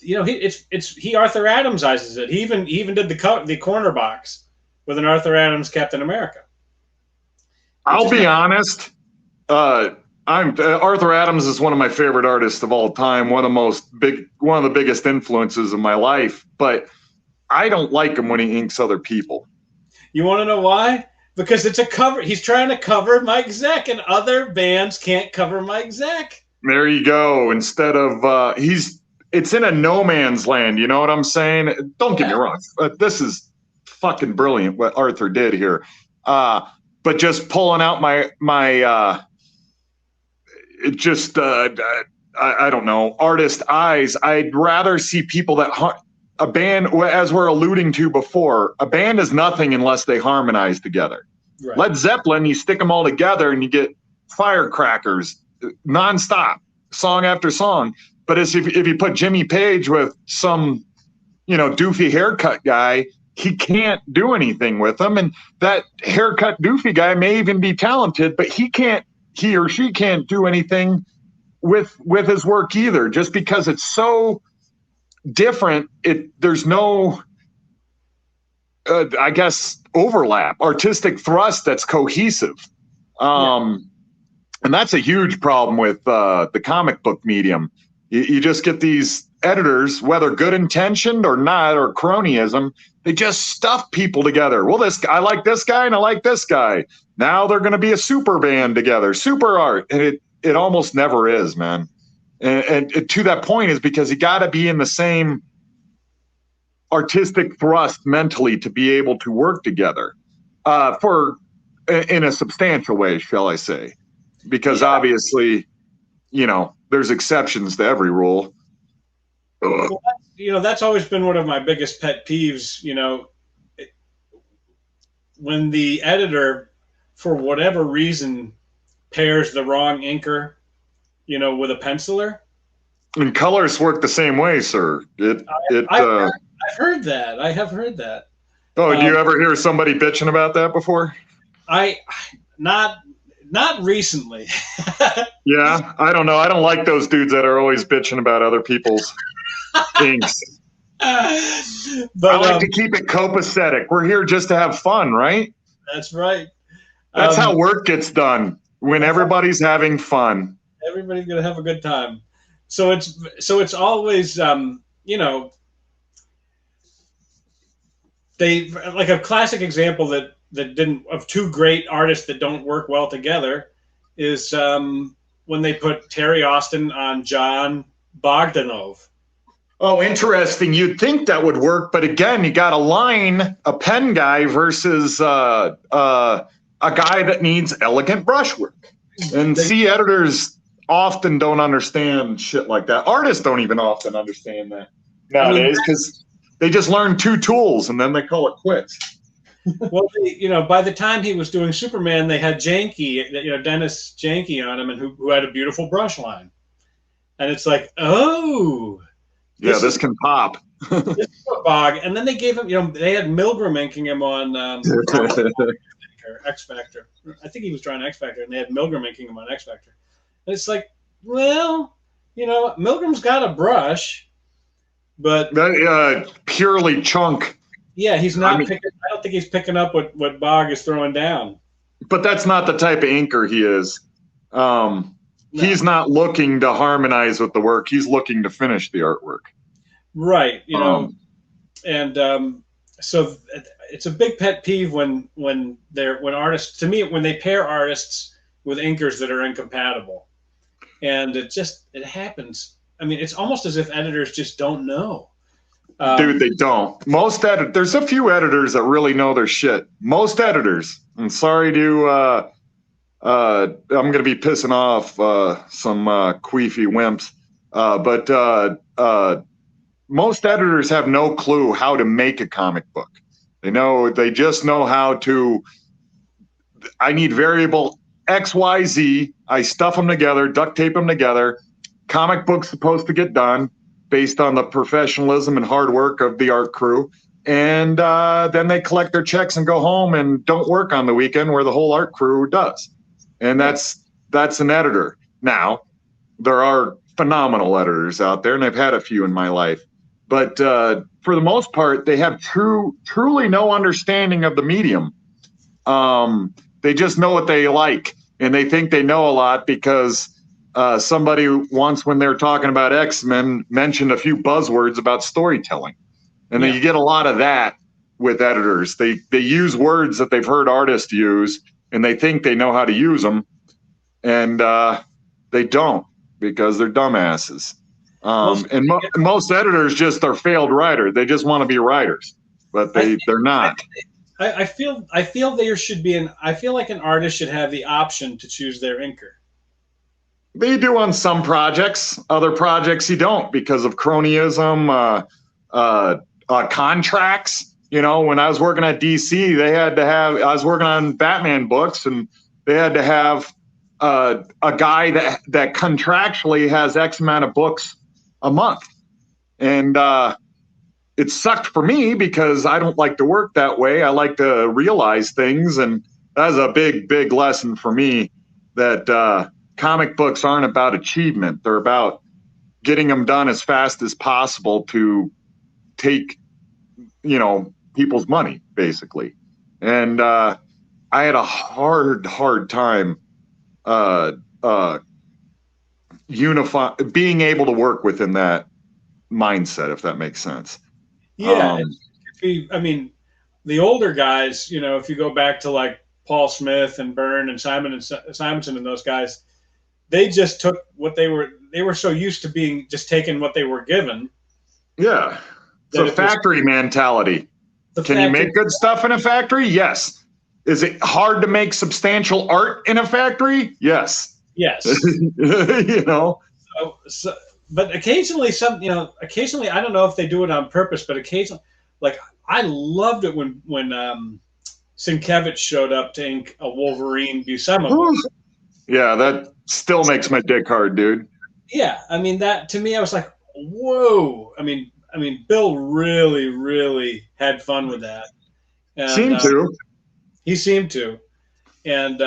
He Arthur Adamsizes it. He even did the corner box with an Arthur Adams Captain America. I'll be honest. Arthur Adams is one of my favorite artists of all time. One of the biggest influences of my life. But I don't like him when he inks other people. You want to know why? Because it's a cover. He's trying to cover Mike Zeck, and other bands can't cover Mike Zeck. There you go. Instead of it's in a no man's land. You know what I'm saying? Don't get me wrong. This is fucking brilliant what Arthur did here. But just pulling out I don't know, artist eyes. I'd rather see people that a band, as we're alluding to before, a band is nothing unless they harmonize together. Right. Led Zeppelin, you stick them all together and you get firecrackers nonstop, song after song. But if you put Jimmy Page with some, doofy haircut guy, he can't do anything with them. And that haircut doofy guy may even be talented, but he or she can't do anything with his work either, just because it's so different. There's no, I guess, overlap, artistic thrust that's cohesive. And that's a huge problem with the comic book medium. You just get these editors, whether good intentioned or not, or cronyism, they just stuff people together. Well, I like this guy and I like this guy. Now they're going to be a super band together, super art. And it almost never is, man. And to that point is because you got to be in the same artistic thrust mentally to be able to work together in a substantial way, shall I say. Because obviously, there's exceptions to every rule. Well, that's always been one of my biggest pet peeves. When the editor, for whatever reason, pairs the wrong inker, with a penciler. And colors work the same way, sir. I've heard that. I have heard that. Oh, do you ever hear somebody bitching about that before? Not recently. Yeah, I don't know. I don't like those dudes that are always bitching about other people's inks. But I like to keep it copacetic. We're here just to have fun, right? That's right. That's how work gets done, when everybody's having fun. Everybody's gonna have a good time. So it's always they like a classic example that didn't, of two great artists that don't work well together, is when they put Terry Austin on John Bogdanove. Oh, interesting. You'd think that would work, but again, you got a pen guy versus a guy that needs elegant brushwork. And editors often don't understand shit like that. Artists don't even often understand that nowadays, because they just learn two tools and then they call it quits. Well, by the time he was doing Superman, they had Janke, Dennis Janke on him, and who had a beautiful brush line. And it's like, oh, Yeah, this can pop. This is a Bog, and then they gave him, they had Milgram inking him on X Factor. I think he was drawing X Factor, and they had Milgram inking him on X Factor. And it's like, well, Milgram's got a brush, but purely chunk. Yeah, he's not picking. I don't think he's picking up what Bog is throwing down. But that's not the type of inker he is. No. He's not looking to harmonize with the work. He's looking to finish the artwork. Right. So it's a big pet peeve when artists, to me, when they pair artists with inkers that are incompatible, and it happens. I mean, it's almost as if editors just don't know. Dude, they don't. There's a few editors that really know their shit. Most editors, I'm sorry to, I'm going to be pissing off some queefy wimps, but most editors have no clue how to make a comic book. They just know how to, I need variable X, Y, Z. I stuff them together, duct tape them together. Comic book's supposed to get done based on the professionalism and hard work of the art crew. And then they collect their checks and go home and don't work on the weekend where the whole art crew does. And that's an editor. Now, there are phenomenal editors out there, and I've had a few in my life. But for the most part, they have truly no understanding of the medium. They just know what they like, and they think they know a lot because somebody once, when they were talking about X-Men, mentioned a few buzzwords about storytelling. And then you get a lot of that with editors. They use words that they've heard artists use, and they think they know how to use them. And they don't, because they're dumbasses. Most editors just are failed writers. They just want to be writers, but they're not. I feel there should be I feel like an artist should have the option to choose their inker. They do on some projects. Other projects you don't, because of cronyism, contracts. When I was working at DC, I was working on Batman books, and they had to have a guy that contractually has X amount of books a month. And it sucked for me because I don't like to work that way. I like to realize things. And that's a big, big lesson for me, that comic books aren't about achievement. They're about getting them done as fast as possible to take, people's money, basically. And I had a hard time being able to work within that mindset, if that makes sense. Yeah. The older guys, if you go back to like Paul Smith and Byrne and Simonson and those guys, they just took what they were so used to being, just taking what they were given. Yeah. It's a factory mentality. Can you make good stuff in a factory? Yes. Is it hard to make substantial art in a factory? Yes. Yes. But occasionally occasionally, I don't know if they do it on purpose, but occasionally, like, I loved it when Sienkiewicz showed up to ink a Wolverine Buscema book. Yeah, that still makes my dick hard, dude. Yeah, that to me, I was like, whoa. Bill really, really had fun with that. And, he seemed to. And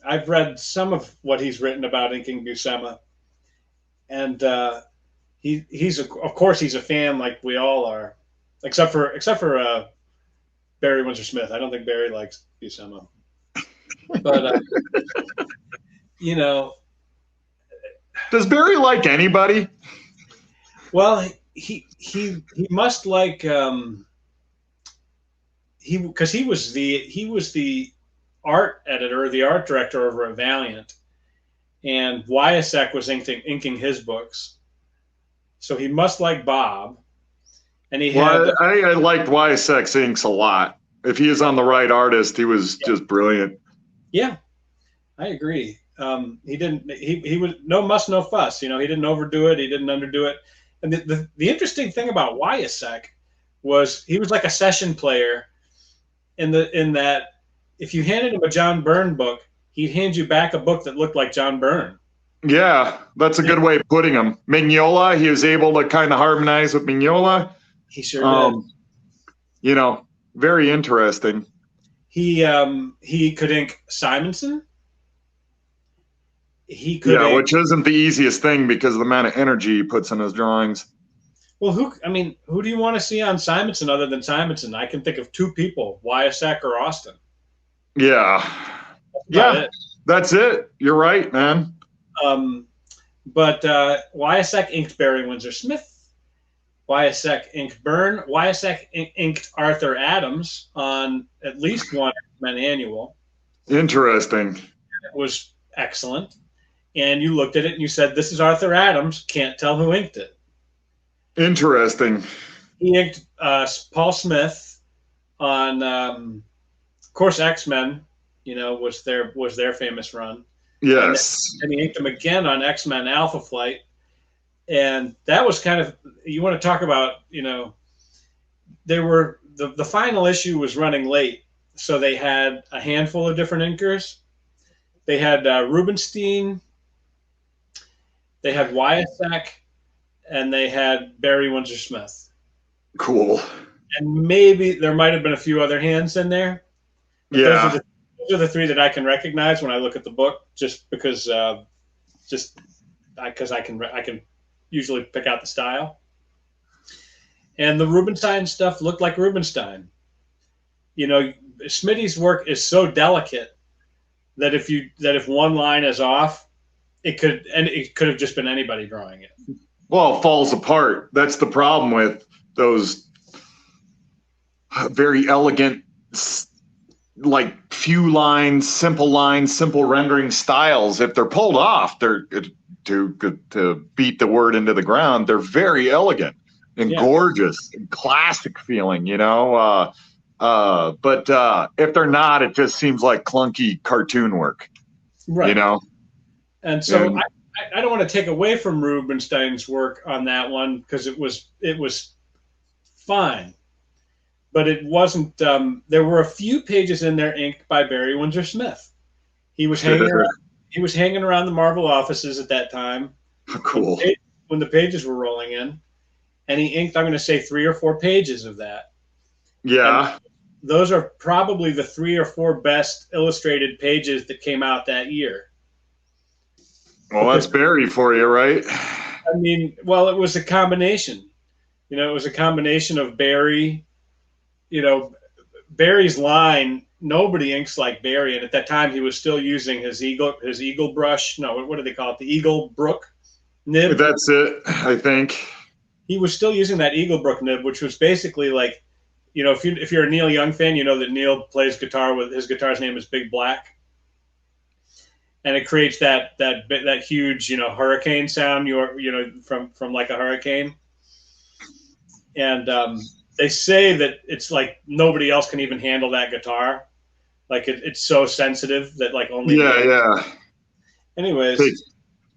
I've read some of what he's written about inking Buscema. And he's of course he's a fan, like we all are, except for Barry Windsor Smith. I don't think Barry likes Buscema. But does Barry like anybody? Well, he must like because he was the art editor, the art director over at Valiant, and Zeck was inking his books, so he must like Bob. And I liked Zeck's inks a lot. If he is on the right artist, he was just brilliant. Yeah, I agree. He was no muss, no fuss. He didn't overdo it. He didn't underdo it. And the interesting thing about Zeck was he was like a session player in that if you handed him a John Byrne book, he'd hand you back a book that looked like John Byrne. Yeah, that's a good way of putting him. Mignola, he was able to kind of harmonize with Mignola. He sure did. You know, very interesting. He could ink Simonson. He could, yeah, which isn't the easiest thing because of the amount of energy he puts in his drawings. Well, who do you want to see on Simonson other than Simonson? I can think of two people: Wyasek or Austin. Yeah, that's it. You're right, man. But Wyasek inked Barry Windsor Smith. Wyasek inked Byrne. Wyasek inked Arthur Adams on at least one X-Men annual. Interesting. It was excellent. And you looked at it and you said, "This is Arthur Adams. Can't tell who inked it." Interesting. He inked Paul Smith on, of course, X-Men. Was their famous run. Yes. And he inked them again on X-Men Alpha Flight. And that was kind of, you want to talk about, they were, the final issue was running late. So they had a handful of different inkers. They had Rubenstein, they had Wyasek, and they had Barry Windsor Smith. Cool. And maybe there might have been a few other hands in there. Yeah. Those are the three that I can recognize when I look at the book, just because I can usually pick out the style. And the Rubenstein stuff looked like Rubenstein. Smitty's work is so delicate that if one line is off, it could have just been anybody drawing it. Well, it falls apart. That's the problem with those very elegant, like few lines, simple rendering styles. If they're pulled off, they're to beat the word into the ground. They're very elegant and gorgeous and classic feeling, but if they're not, it just seems like clunky cartoon work, right? And so I don't want to take away from Rubenstein's work on that one because it was fine, but it wasn't. There were a few pages in there inked by Barry Windsor Smith. He was hanging around the Marvel offices at that time. Cool. When the pages were rolling in, and he inked, I'm going to say 3 or 4 pages of that. Yeah. And those are probably the 3 or 4 best illustrated pages that came out that year. Well, that's Barry for you, right? It was a combination. It was a combination of Barry, Barry's line. Nobody inks like Barry, and at that time he was still using his eagle brush. No, what do they call it? The Eagle Brook nib. That's it, I think. He was still using that Eagle Brook nib, which was basically like, if you're a Neil Young fan, you know that Neil plays guitar with his guitar's name is Big Black, and it creates that huge hurricane sound from like a hurricane, and they say that it's like nobody else can even handle that guitar. Like it's so sensitive that like only. Yeah. Anyways,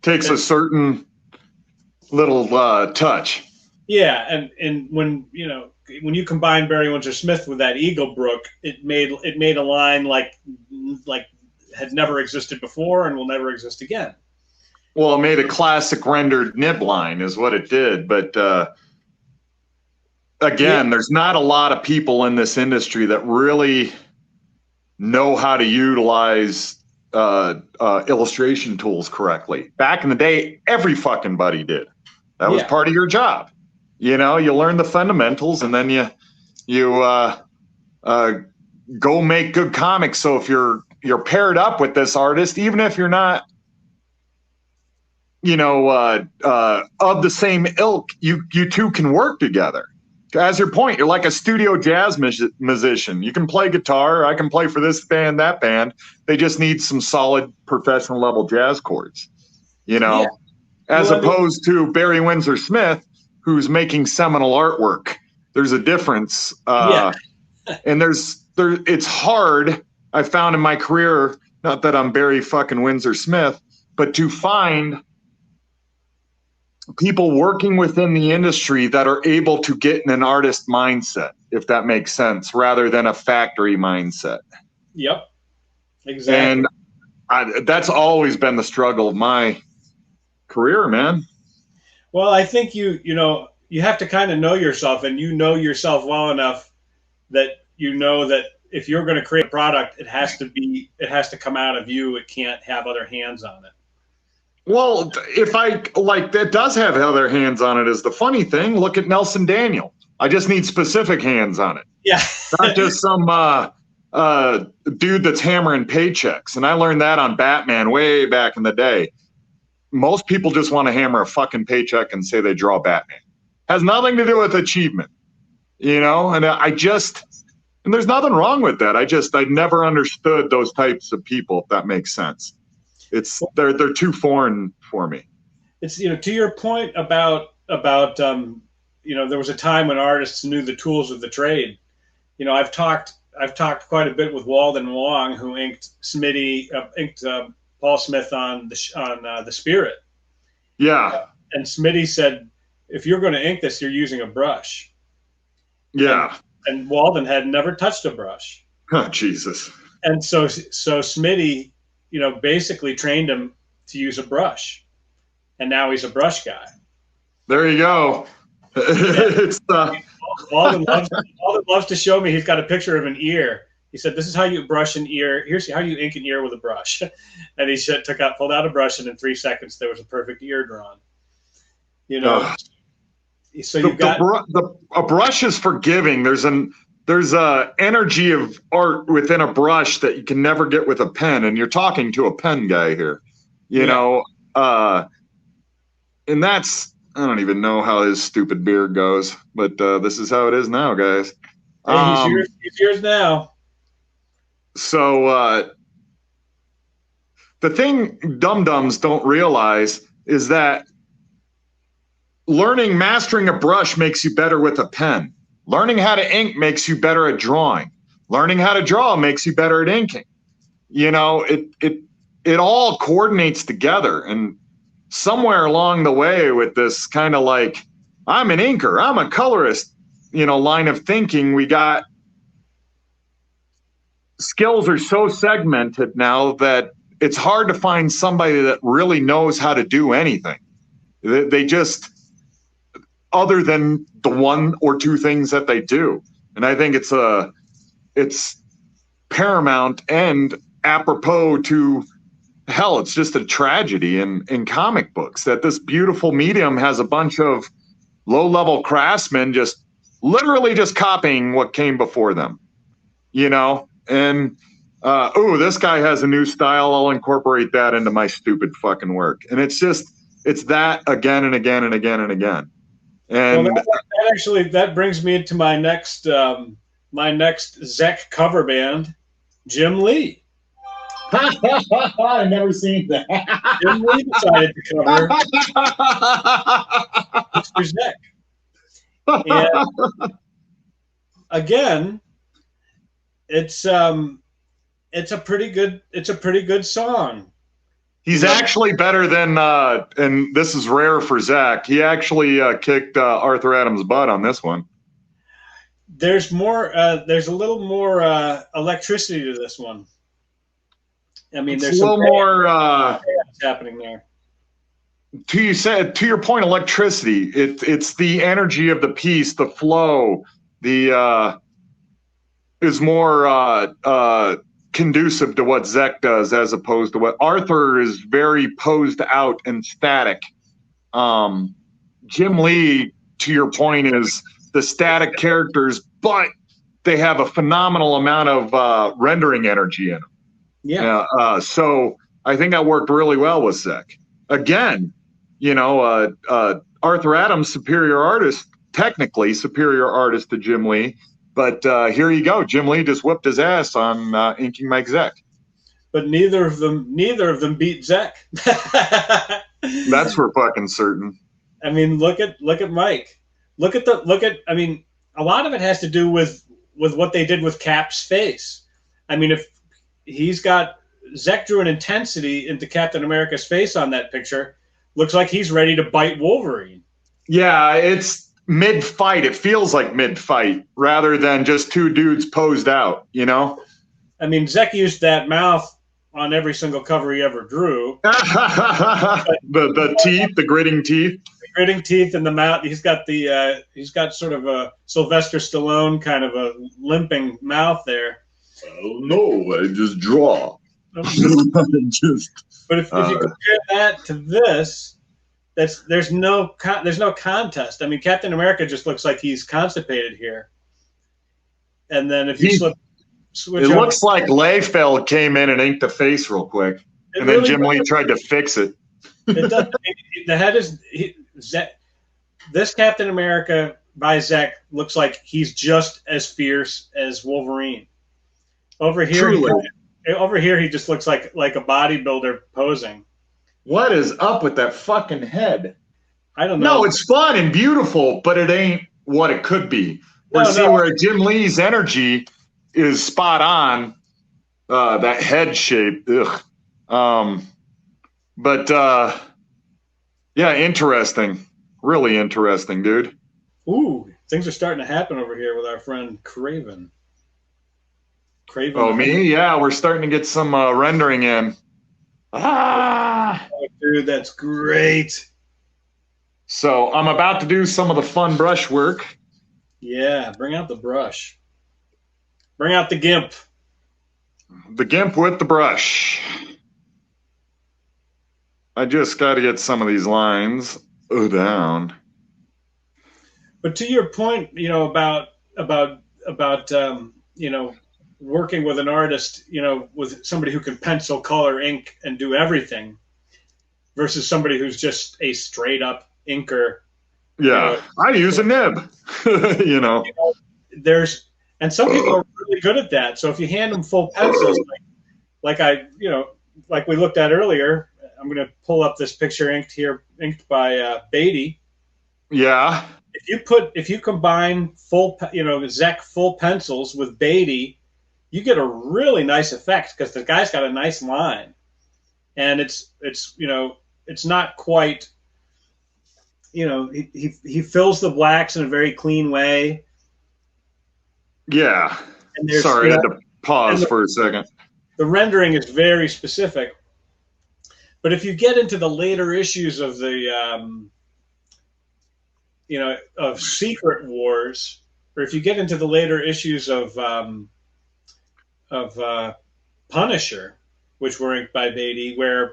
takes a certain little touch. Yeah, and when you combine Barry Windsor Smith with that Eagle Brook, it made a line like had never existed before and will never exist again. Well, it made a classic rendered nib line, is what it did, but. Again, there's not a lot of people in this industry that really know how to utilize illustration tools correctly. Back in the day, every fucking buddy did. That was part of your job. You learn the fundamentals, and then you go make good comics. So if you're paired up with this artist, even if you're not, of the same ilk, you two can work together. As your point, you're like a studio jazz musician. You can play guitar. I can play for this band, that band. They just need some solid professional level jazz chords, as opposed to Barry Windsor Smith, who's making seminal artwork. There's a difference. And it's hard. I found in my career, not that I'm Barry fucking Windsor Smith, but to find people working within the industry that are able to get in an artist mindset, if that makes sense, rather than a factory mindset. Yep, exactly. And that's always been the struggle of my career, man. Well, I think you have to kind of know yourself, and you know yourself well enough that you know that if you're going to create a product, it has to come out of you. It can't have other hands on it. Well, if I like that does have other hands on it is the funny thing. Look at Nelson Daniel. I just need specific hands on it. Yeah. Not just some dude that's hammering paychecks. And I learned that on Batman way back in the day. Most people just want to hammer a fucking paycheck and say they draw Batman. Has nothing to do with achievement, and and there's nothing wrong with that. I never understood those types of people, if that makes sense. They're too foreign for me. It's, to your point about there was a time when artists knew the tools of the trade. I've talked quite a bit with Walden Wong, who inked Paul Smith on the Spirit. Yeah. And Smitty said, if you're going to ink this, you're using a brush. Yeah. And Walden had never touched a brush. Oh, Jesus. And so Smitty, basically trained him to use a brush. And now he's a brush guy. There you go. It's Walden loves to show me. He's got a picture of an ear. He said, this is how you brush an ear. Here's how you ink an ear with a brush. And he pulled out a brush, and in 3 seconds, there was a perfect ear drawn. So you've got a brush is forgiving. There's a energy of art within a brush that you can never get with a pen. And you're talking to a pen guy here, and that's, I don't even know how his stupid beard goes, but this is how it is now, guys. Hey, he's yours now. So the thing dum-dums don't realize is that mastering a brush makes you better with a pen. Learning how to ink makes you better at drawing. Learning how to draw makes you better at inking. It all coordinates together. And somewhere along the way with this kind of like, I'm an inker, I'm a colorist, line of thinking, we got skills are so segmented now that it's hard to find somebody that really knows how to do anything. They just, other than the one or two things that they do. And I think it's paramount and apropos to hell. It's just a tragedy in comic books that this beautiful medium has a bunch of low-level craftsmen just literally just copying what came before them, and this guy has a new style. I'll incorporate that into my stupid fucking work. And it's that again and again and again and again. And that brings me into my next Zeck cover band, Jim Lee. I've never seen that. Jim Lee decided to cover Mr. Zeck. And again, it's a pretty good song. He's actually better than, and this is rare for Zach, he actually kicked Arthur Adams' butt on this one. There's a little more electricity to this one. I mean, there's a little more happening there. To your point, electricity. It's the energy of the piece, the flow, is more conducive to what Zeck does as opposed to what Arthur is very posed out and static. Jim Lee, to your point, is the static characters, but they have a phenomenal amount of rendering energy in them. Yeah. So I think that worked really well with Zeck. Again, Arthur Adams, technically superior artist to Jim Lee. But here you go. Jim Lee just whipped his ass on inking Mike Zeck. But neither of them beat Zeck. That's for fucking certain. I mean, look at Mike. I mean, a lot of it has to do with what they did with Cap's face. I mean, if Zeck drew an intensity into Captain America's face on that picture, looks like he's ready to bite Wolverine. Yeah, it's mid-fight. It feels like mid-fight rather than just two dudes posed out, I mean, Zeck used that mouth on every single cover he ever drew. The teeth, the gritting teeth. The gritting teeth in the mouth. He's got sort of a Sylvester Stallone kind of a limping mouth there. Oh no, I just draw. But if you compare that to this, there's no contest. I mean, Captain America just looks like he's constipated here. And then if you switch, it looks like Layfeld came in and inked the face real quick, and then Jim Lee tried to fix it. It does. The head is this Captain America by Zeck looks like he's just as fierce as Wolverine. Over here, he just looks like a bodybuilder posing. What is up with that fucking head? I don't know. No, it's fun and beautiful, but it ain't what it could be. Where Jim Lee's energy is spot on, that head shape. Ugh. Yeah, interesting. Really interesting, dude. Ooh, things are starting to happen over here with our friend Kraven. Oh, me? Yeah, we're starting to get some rendering in. Ah! Oh, dude, that's great. So I'm about to do some of the fun brush work. Yeah, bring out the brush. Bring out the GIMP. The GIMP with the brush. I just got to get some of these lines down. But to your point, about working with an artist, with somebody who can pencil, color, ink, and do everything, versus somebody who's just a straight up inker. Yeah, I use a nib. And some people are really good at that. So if you hand them full pencils, like we looked at earlier, I'm going to pull up this picture inked by Beatty. Yeah. If you combine Zeck full pencils with Beatty, you get a really nice effect because the guy's got a nice line, and it's not quite, he fills the blacks in a very clean way. Yeah. Sorry, I had to pause for a second. The rendering is very specific, but if you get into the later issues of the of Secret Wars, or if you get into the later issues of Punisher, which were inked by Beatty, where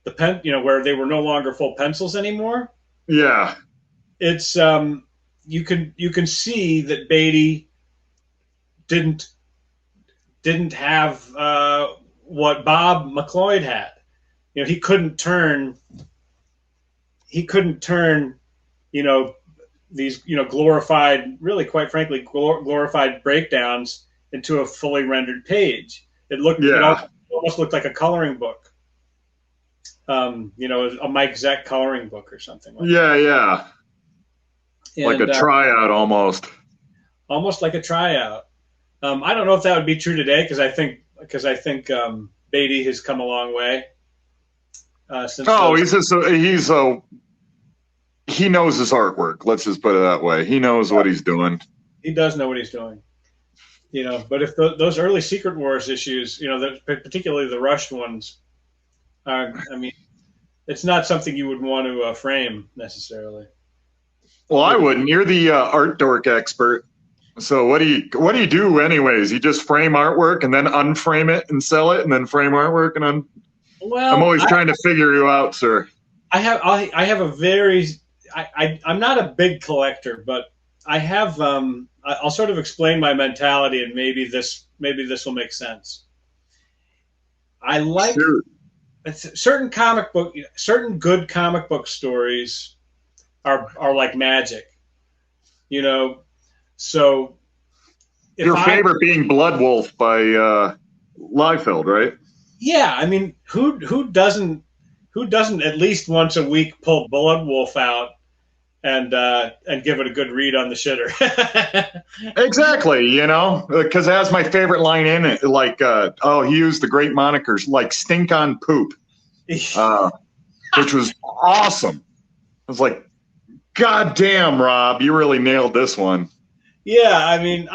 where they were no longer full pencils anymore. Yeah, it's you can see that Beatty didn't have what Bob McLeod had. He couldn't turn these glorified, really quite frankly glorified breakdowns into a fully rendered page. It almost looked like a coloring book. A Mike Zeck coloring book or something like that. Yeah. Like a tryout almost. Almost like a tryout. I don't know if that would be true today because I think Beatty has come a long way. He knows his artwork. Let's just put it that way. He knows what he's doing. He does know what he's doing. But if those early Secret Wars issues, particularly the rushed ones, it's not something you would want to frame necessarily. Well, I wouldn't. You're the art dork expert. So what do you do anyways? You just frame artwork and then unframe it and sell it, and then frame artwork and Well, I'm always trying to figure you out, sir. I have a very I'm not a big collector, but I have I'll sort of explain my mentality, and maybe this will make sense. I like certain good comic book stories are like magic, So your favorite being Blood Wolf by Liefeld, right? Yeah, I mean, who doesn't at least once a week pull Blood Wolf out and give it a good read on the shitter? Exactly, because it has my favorite line in it, like, he used the great monikers, like stink on poop, which was awesome. I was like, God damn, Rob, you really nailed this one. Yeah, I mean,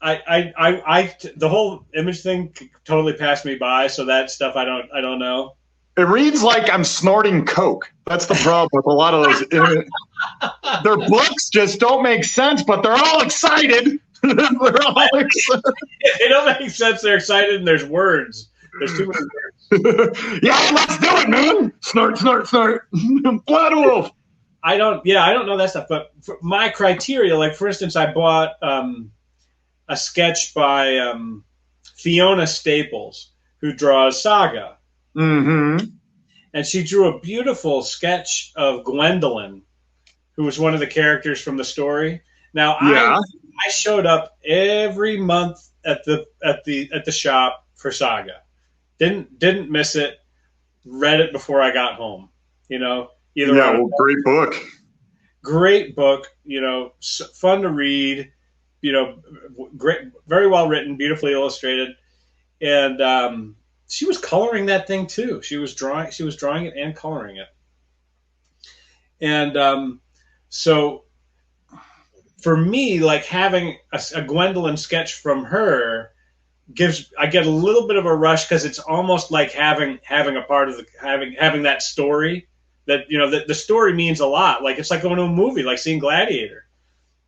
the whole image thing totally passed me by. So that stuff I don't know. It reads like I'm snorting coke. That's the problem with a lot of those. Their books just don't make sense, but they're all excited. They're all excited. They don't make sense. They're excited, and there's words. There's too many words. Yeah, let's do it, man. Snort, snort, snort. Blood wolf. I don't know that stuff. But for my criteria, like for instance, I bought a sketch by Fiona Staples, who draws Saga. Mm-hmm. And she drew a beautiful sketch of Gwendolyn, who was one of the characters from the story. Now, I showed up every month at the shop for Saga. Didn't miss it. Read it before I got home. You know, great book. Great book. You know, fun to read. You know, great, very well written, beautifully illustrated, and she was coloring that thing too. She was drawing it and coloring it. And so for me, like having a Gwendolyn sketch from her I get a little bit of a rush because it's almost like having a part of having that story that, you know, the story means a lot. Like it's like going to a movie, like seeing Gladiator.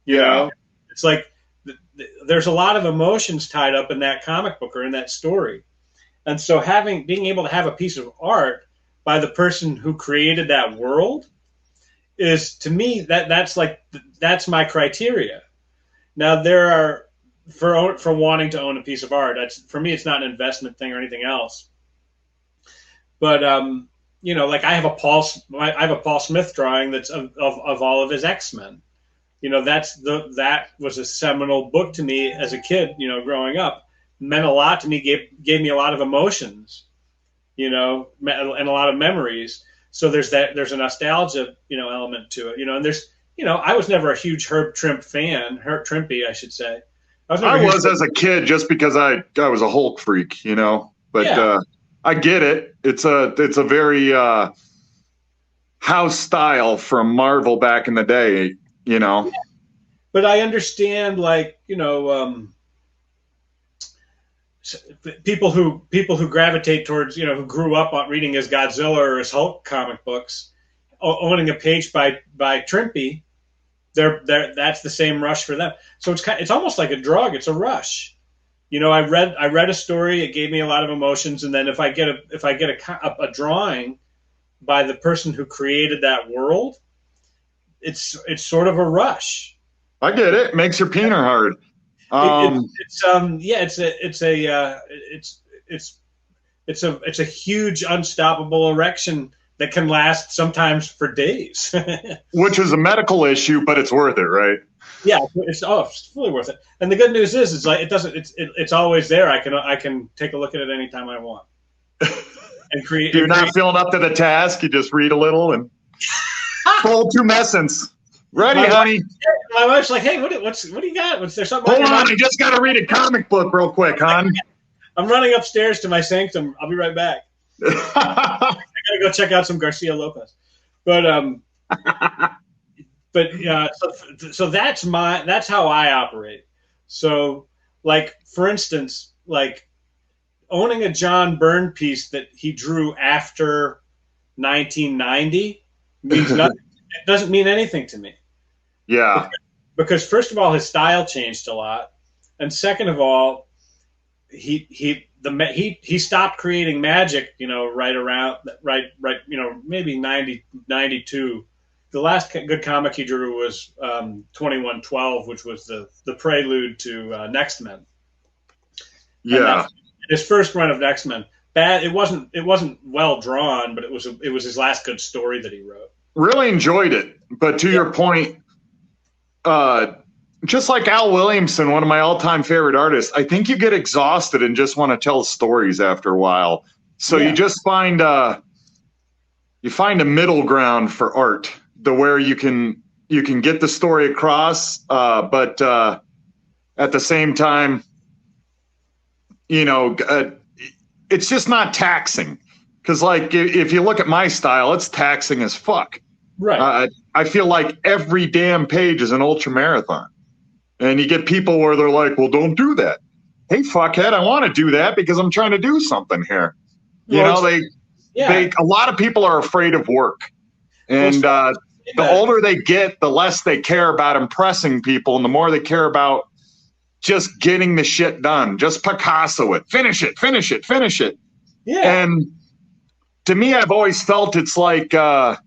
You know? It's like there's a lot of emotions tied up in that comic book or in that story. And so being able to have a piece of art by the person who created that world is, to me, that's my criteria. Now there are, for wanting to own a piece of art, for me, it's not an investment thing or anything else. But you know, like I have a Paul Smith drawing that's of all of his X-Men. You know, that was a seminal book to me as a kid, you know, growing up. Meant a lot to me, gave me a lot of emotions, you know, and a lot of memories. So there's a nostalgia, you know, element to it, you know, and there's, you know, I was never a huge Herb Trimpe, I should say. I was as a kid, just because I was a Hulk freak, you know, but I get it. It's a very house style from Marvel back in the day, you know. Yeah. But I understand, like, you know, people who gravitate towards, you know, who grew up on reading his Godzilla or his Hulk comic books, owning a page by Trimpe, that's the same rush for them. So it's almost like a drug. It's a rush. You know, I read a story. It gave me a lot of emotions, and then if I get a drawing by the person who created that world, it's sort of a rush. I get it. It makes your peener hard. It's a huge unstoppable erection that can last sometimes for days. Which is a medical issue, but it's worth it, right? Yeah, it's fully worth it. And the good news is, it's like it's always there. I can take a look at it anytime I want. And create. You're not feeling up to the task. You just read a little and full tumescence. Ready, honey. My wife's like, "Hey, what do you got? Was there something?" Hold on, I just got to read a comic book real quick, hon. I'm running upstairs to my sanctum. I'll be right back. I gotta go check out some Garcia Lopez. But so that's how I operate. So, like, for instance, like owning a John Byrne piece that he drew after 1990 means nothing. It doesn't mean anything to me. Yeah. Because first of all, his style changed a lot, and second of all, he stopped creating magic, you know, right, you know, maybe 90, 92. The last good comic he drew was 2112, which was the prelude to Next Men. Yeah. His first run of Next Men. Bad. It wasn't well drawn, but it was his last good story that he wrote. Really enjoyed it, but to your point, just like Al Williamson, one of my all-time favorite artists, I think you get exhausted and just want to tell stories after a while. So you just find a middle ground for art, where you can get the story across, but at the same time, you know, it's just not taxing. Because, like, if you look at my style, it's taxing as fuck. Right. I feel like every damn page is an ultra marathon. And you get people where they're like, well, don't do that. Hey, fuckhead, I want to do that because I'm trying to do something here. You know, a lot of people are afraid of work. And the older they get, the less they care about impressing people, and the more they care about just getting the shit done. Just Picasso it. Finish it, finish it, finish it. Yeah. And to me, I've always felt it's like, you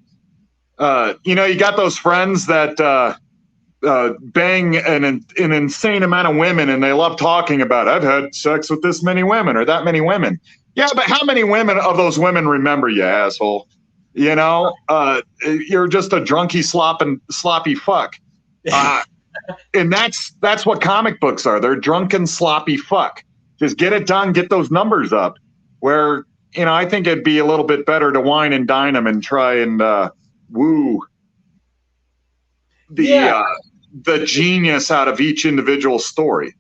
know, you got those friends that bang an insane amount of women, and they love talking about, I've had sex with this many women or that many women. Yeah, but how many women of those women remember you, asshole? You know, you're just a drunky, sloppy fuck. And that's what comic books are. They're drunken, sloppy fuck. Just get it done, get those numbers up. Where, you know, I think it'd be a little bit better to wine and dine them and try and woo the genius out of each individual story.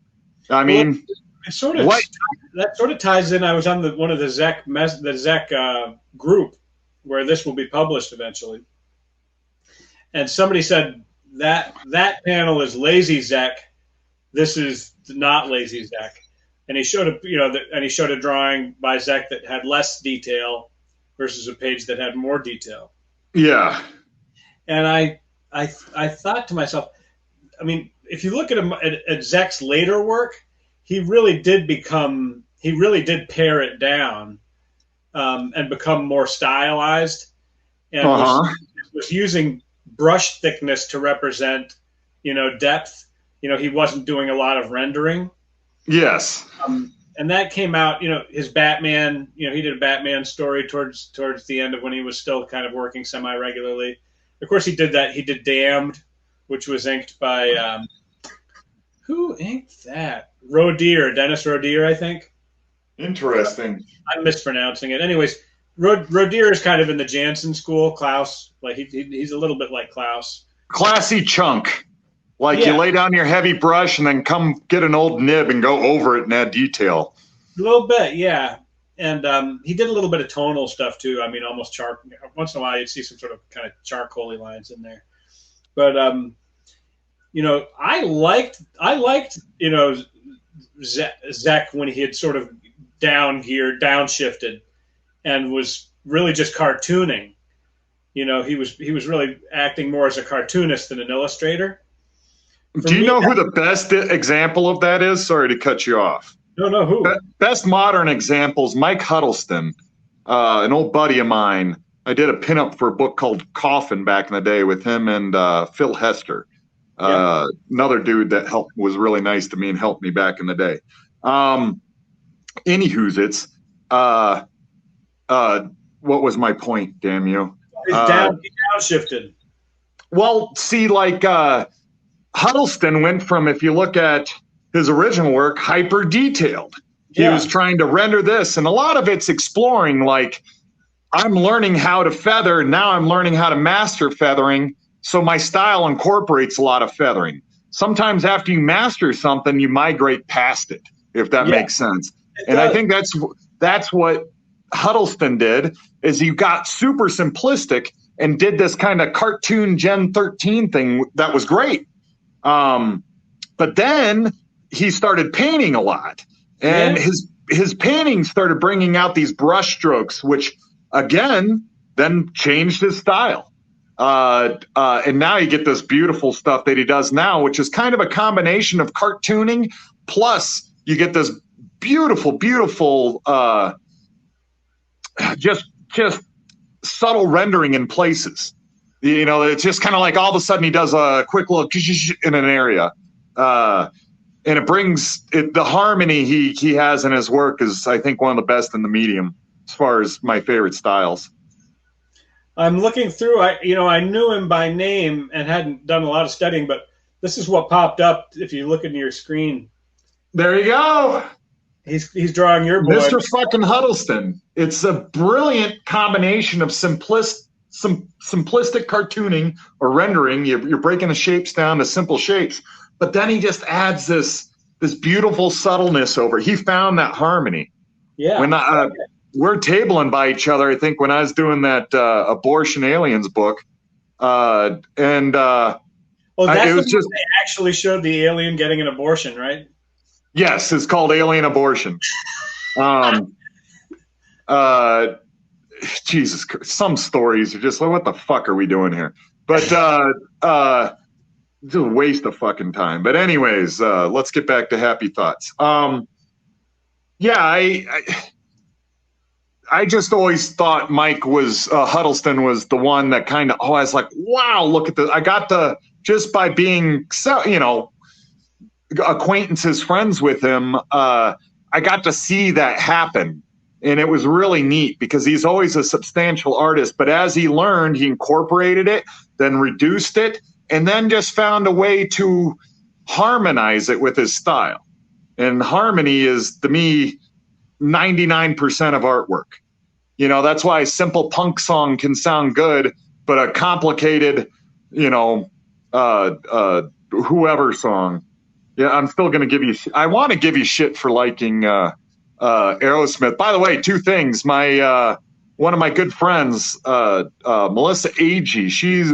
I mean, that sort of ties in. I was on one of the Zeck group where this will be published eventually, and somebody said that panel is lazy Zeck. This is not lazy Zeck, and he showed a drawing by Zeck that had less detail versus a page that had more detail. Yeah, and I thought to myself, I mean, if you look at him at Zeck's later work, he really did pare it down and become more stylized, and was using brush thickness to represent, you know, depth. You know, he wasn't doing a lot of rendering. Yes. And that came out, you know, his Batman, you know, he did a Batman story towards the end of when he was still kind of working semi-regularly. Of course, he did that. He did Damned, which was inked by, who inked that? Dennis Roedier, I think. Interesting. I'm mispronouncing it. Anyways, Roedier is kind of in the Jansen school, Klaus. Like he's a little bit like Klaus. Classy chunk. Like you lay down your heavy brush and then come get an old nib and go over it and add detail. A little bit, yeah. And he did a little bit of tonal stuff too. I mean, almost charcoal. Once in a while, you'd see some sort of kind of charcoal-y lines in there. But you know, I liked, you know, Zeck when he had sort of downshifted, and was really just cartooning. You know, he was really acting more as a cartoonist than an illustrator. Do you know who the best example of that is? Sorry to cut you off. No, who? Best modern examples, Mike Huddleston, an old buddy of mine. I did a pinup for a book called Coffin back in the day with him and Phil Hester, another dude that was really nice to me and helped me back in the day. Anywho's it's what was my point? Damn you! He downshifted. Well, see, like Huddleston went from, if you look at his original work, hyper detailed. He was trying to render this, and a lot of it's exploring, like, I'm learning how to feather, now I'm learning how to master feathering, so my style incorporates a lot of feathering. Sometimes after you master something, you migrate past it, if that makes sense. And I think that's what Huddleston did, is he got super simplistic and did this kind of cartoon Gen 13 thing that was great. But then he started painting a lot, and his paintings started bringing out these brush strokes, which again then changed his style. And now you get this beautiful stuff that he does now, which is kind of a combination of cartooning plus you get this beautiful just subtle rendering in places. You know, it's just kind of like all of a sudden he does a quick little in an area. And it brings the harmony he has in his work is, I think, one of the best in the medium as far as my favorite styles. I'm looking through, I knew him by name and hadn't done a lot of studying, but this is what popped up if you look into your screen. There you go. He's drawing your boy. Mr. fucking Huddleston. It's a brilliant combination of simplistic cartooning or rendering. You're breaking the shapes down to simple shapes, but then he just adds this beautiful subtleness over. He found that harmony. Yeah. When we're tabling by each other, I think when I was doing that Abortion Aliens book, and Oh, that's it was just they actually showed the alien getting an abortion, right? Yes, it's called Alien Abortion. Jesus Christ, some stories are just like, what the fuck are we doing here? But it's a waste of fucking time. But anyways, let's get back to happy thoughts. I just always thought Mike was Huddleston was the one that kind of, I was like, wow, look at this. I got to, just by being, acquaintances, friends with him, I got to see that happen. And it was really neat because he's always a substantial artist. But as he learned, he incorporated it, then reduced it, and then just found a way to harmonize it with his style. And harmony is, to me, 99% of artwork. That's why a simple punk song can sound good, but a complicated, whoever song. Yeah, I'm still going to give you, I want to give you shit for liking Aerosmith. By the way, two things. One of my good friends, Melissa Agee,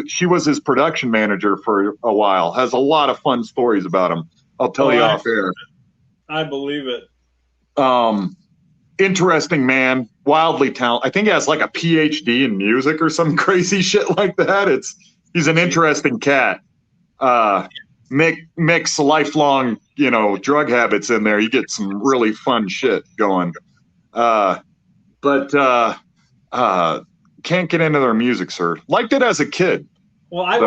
she was his production manager for a while, has a lot of fun stories about him. I'll tell you off air. I believe it. Interesting man, wildly talented. I think he has like a PhD in music or some crazy shit like that. He's an interesting cat. Mix lifelong, drug habits in there. You get some really fun shit going. But can't get into their music, sir. Liked it as a kid. Well, I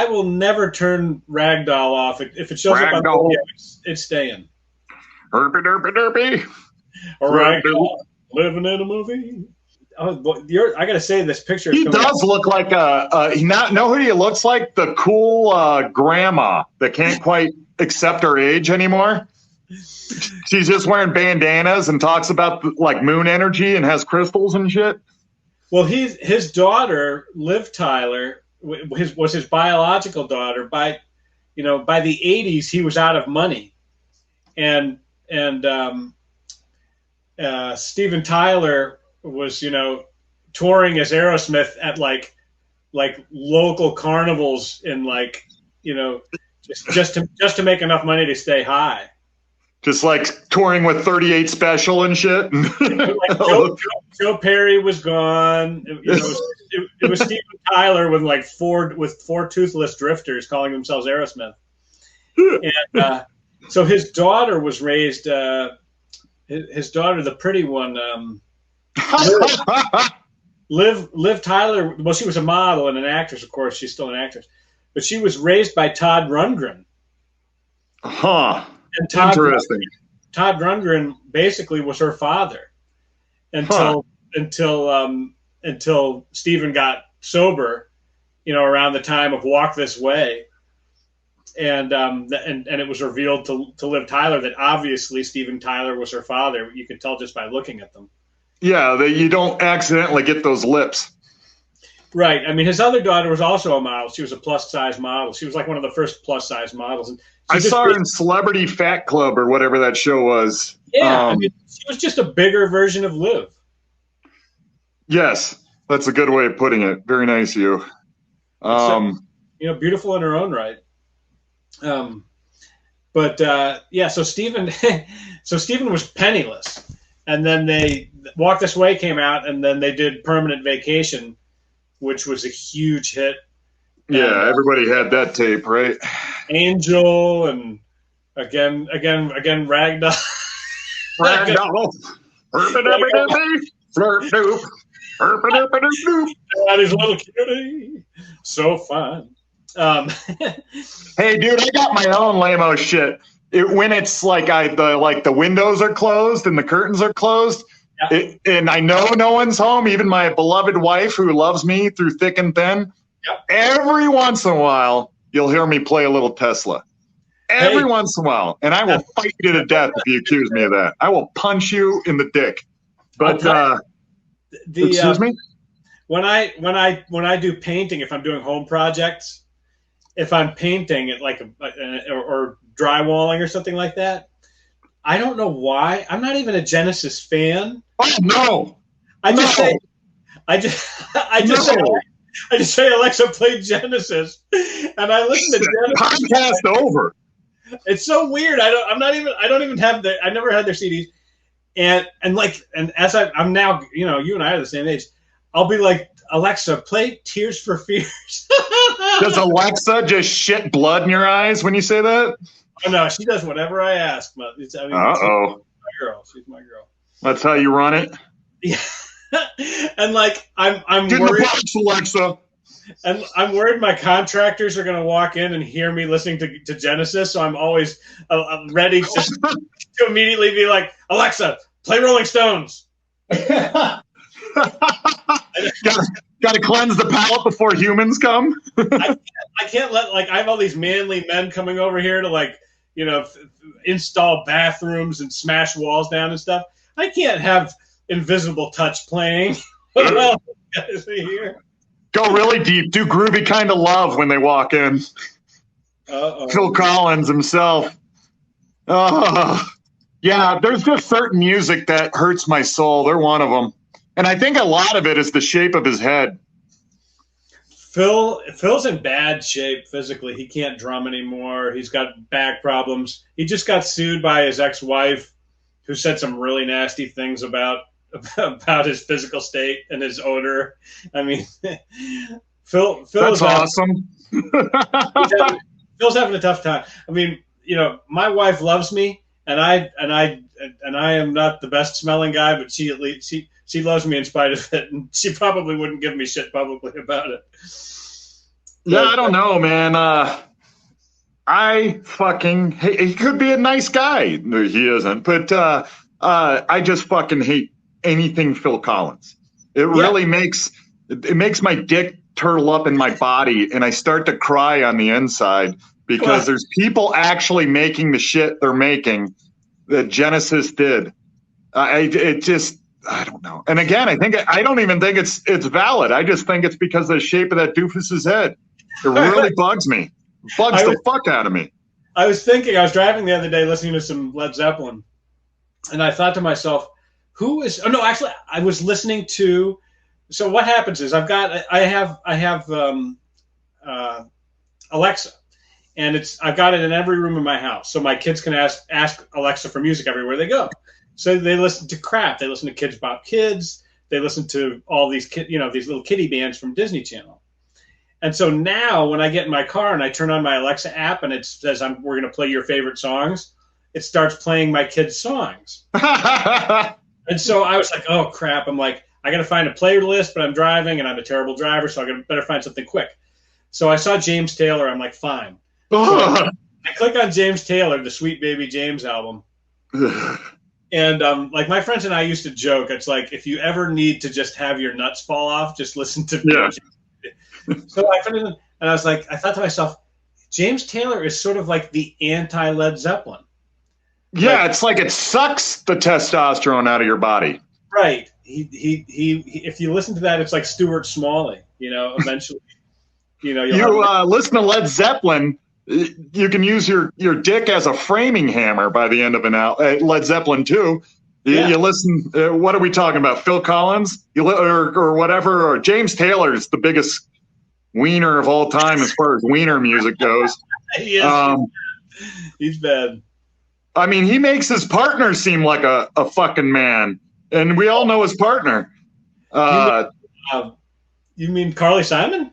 will never turn Ragdoll off. If it shows up on video, it's staying. Derpy, derpy, derpy. Or Ragdoll living in a movie. Oh, I gotta say, this picture. He does look like know who he looks like? The cool grandma that can't quite accept her age anymore. She's just wearing bandanas and talks about like moon energy and has crystals and shit. Well, his daughter, Liv Tyler, was his biological daughter. By the 80s, he was out of money, and Steven Tyler was, touring as Aerosmith at like local carnivals in just to make enough money to stay high. Just like touring with 38 Special and shit. Joe Perry was gone. It was Steven Tyler with four toothless drifters calling themselves Aerosmith. And so his daughter was raised. His daughter, the pretty one, Liv Tyler. Well, she was a model and an actress, of course. She's still an actress, but she was raised by Todd Rundgren. Huh. And Interesting. Todd Rundgren basically was her father until Steven got sober, around the time of Walk This Way. And it was revealed to Liv Tyler that obviously Steven Tyler was her father. You could tell just by looking at them. Yeah, you don't accidentally get those lips. Right. I mean, his other daughter was also a model. She was a plus-size model. She was like one of the first plus-size models. And I saw her in Celebrity Fat Club or whatever that show was. Yeah, she was just a bigger version of Liv. Yes, that's a good way of putting it. Very nice of you. Beautiful in her own right. So Steven was penniless, and then they Walk This Way came out, and then they did Permanent Vacation, which was a huge hit. Yeah, everybody had that tape, right? Angel and again Ragdoll. Ragdoll. Flirt doop. That is a little cutie. So fun. Hey, dude, I got my own lame-o shit. When it's like the windows are closed and the curtains are closed, yeah. And I know no one's home, even my beloved wife who loves me through thick and thin. Yep. Every once in a while, you'll hear me play a little Tesla. Every once in a while, and I will fight you to death if you accuse me of that. I will punch you in the dick. But excuse me. When I do painting, if I'm doing home projects, if I'm painting it like or drywalling or something like that, I don't know why. I'm not even a Genesis fan. Oh no! I just say I just say, Alexa, play Genesis, and I listen to Genesis. Podcast over. It's so weird. I don't even have I never had their CDs, and as I'm now, you and I are the same age. I'll be like, Alexa, play Tears for Fears. Does Alexa just shit blood in your eyes when you say that? Oh no, she does whatever I ask. But she's my girl. She's my girl. That's how you run it. Yeah, and I'm Get worried. in the box, Alexa. And I'm worried my contractors are going to walk in and hear me listening to Genesis, so I'm always ready to immediately be like, Alexa, play Rolling Stones. Got to cleanse the palate before humans come. I can't let I have all these manly men coming over here to install bathrooms and smash walls down and stuff. I can't have Invisible Touch playing. Guys are here. Go really deep. Do Groovy Kind of Love when they walk in. Uh-oh. Phil Collins himself. Yeah, there's just certain music that hurts my soul. They're one of them. And I think a lot of it is the shape of his head. Phil's in bad shape physically. He can't drum anymore. He's got back problems. He just got sued by his ex-wife, who said some really nasty things about his physical state and his odor. I mean, Phil's awesome. Phil's having a tough time. I mean, my wife loves me, and I am not the best smelling guy, but she at least she loves me in spite of it, and she probably wouldn't give me shit publicly about it. Yeah, I don't know, man. I fucking hate. He could be a nice guy. No, he isn't, but I just fucking hate anything Phil Collins. It really makes my dick turtle up in my body, and I start to cry on the inside because there's people actually making the shit they're making that Genesis did. I don't know. And again, I don't even think it's valid. I just think it's because of the shape of that doofus's head. It really bugs me. It bugs the fuck out of me. I was driving the other day listening to some Led Zeppelin, and I thought to myself, I was listening to. So what happens is I have Alexa, and I've got it in every room in my house, so my kids can ask Alexa for music everywhere they go. So they listen to crap. They listen to Kids Bop Kids. They listen to all these these little kiddie bands from Disney Channel. And so now when I get in my car and I turn on my Alexa app and it says we're going to play your favorite songs, it starts playing my kids' songs. And so I was like, oh, crap. I'm like, I got to find a playlist, but I'm driving and I'm a terrible driver, so I better find something quick. So I saw James Taylor. I'm like, fine. So I click on James Taylor, the Sweet Baby James album. And my friends and I used to joke, it's like, if you ever need to just have your nuts fall off, just listen to James. So I finished, and I thought to myself, James Taylor is sort of like the anti-Led Zeppelin. Yeah, it's like it sucks the testosterone out of your body. Right. He if you listen to that, it's like Stuart Smalley, eventually. You listen to Led Zeppelin, you can use your dick as a framing hammer by the end of Led Zeppelin 2. You listen, what are we talking about? Phil Collins? Or whatever, or James Taylor's the biggest wiener of all time as far as wiener music goes. He's bad. I mean, he makes his partner seem like a fucking man, and we all know his partner. You mean Carly Simon?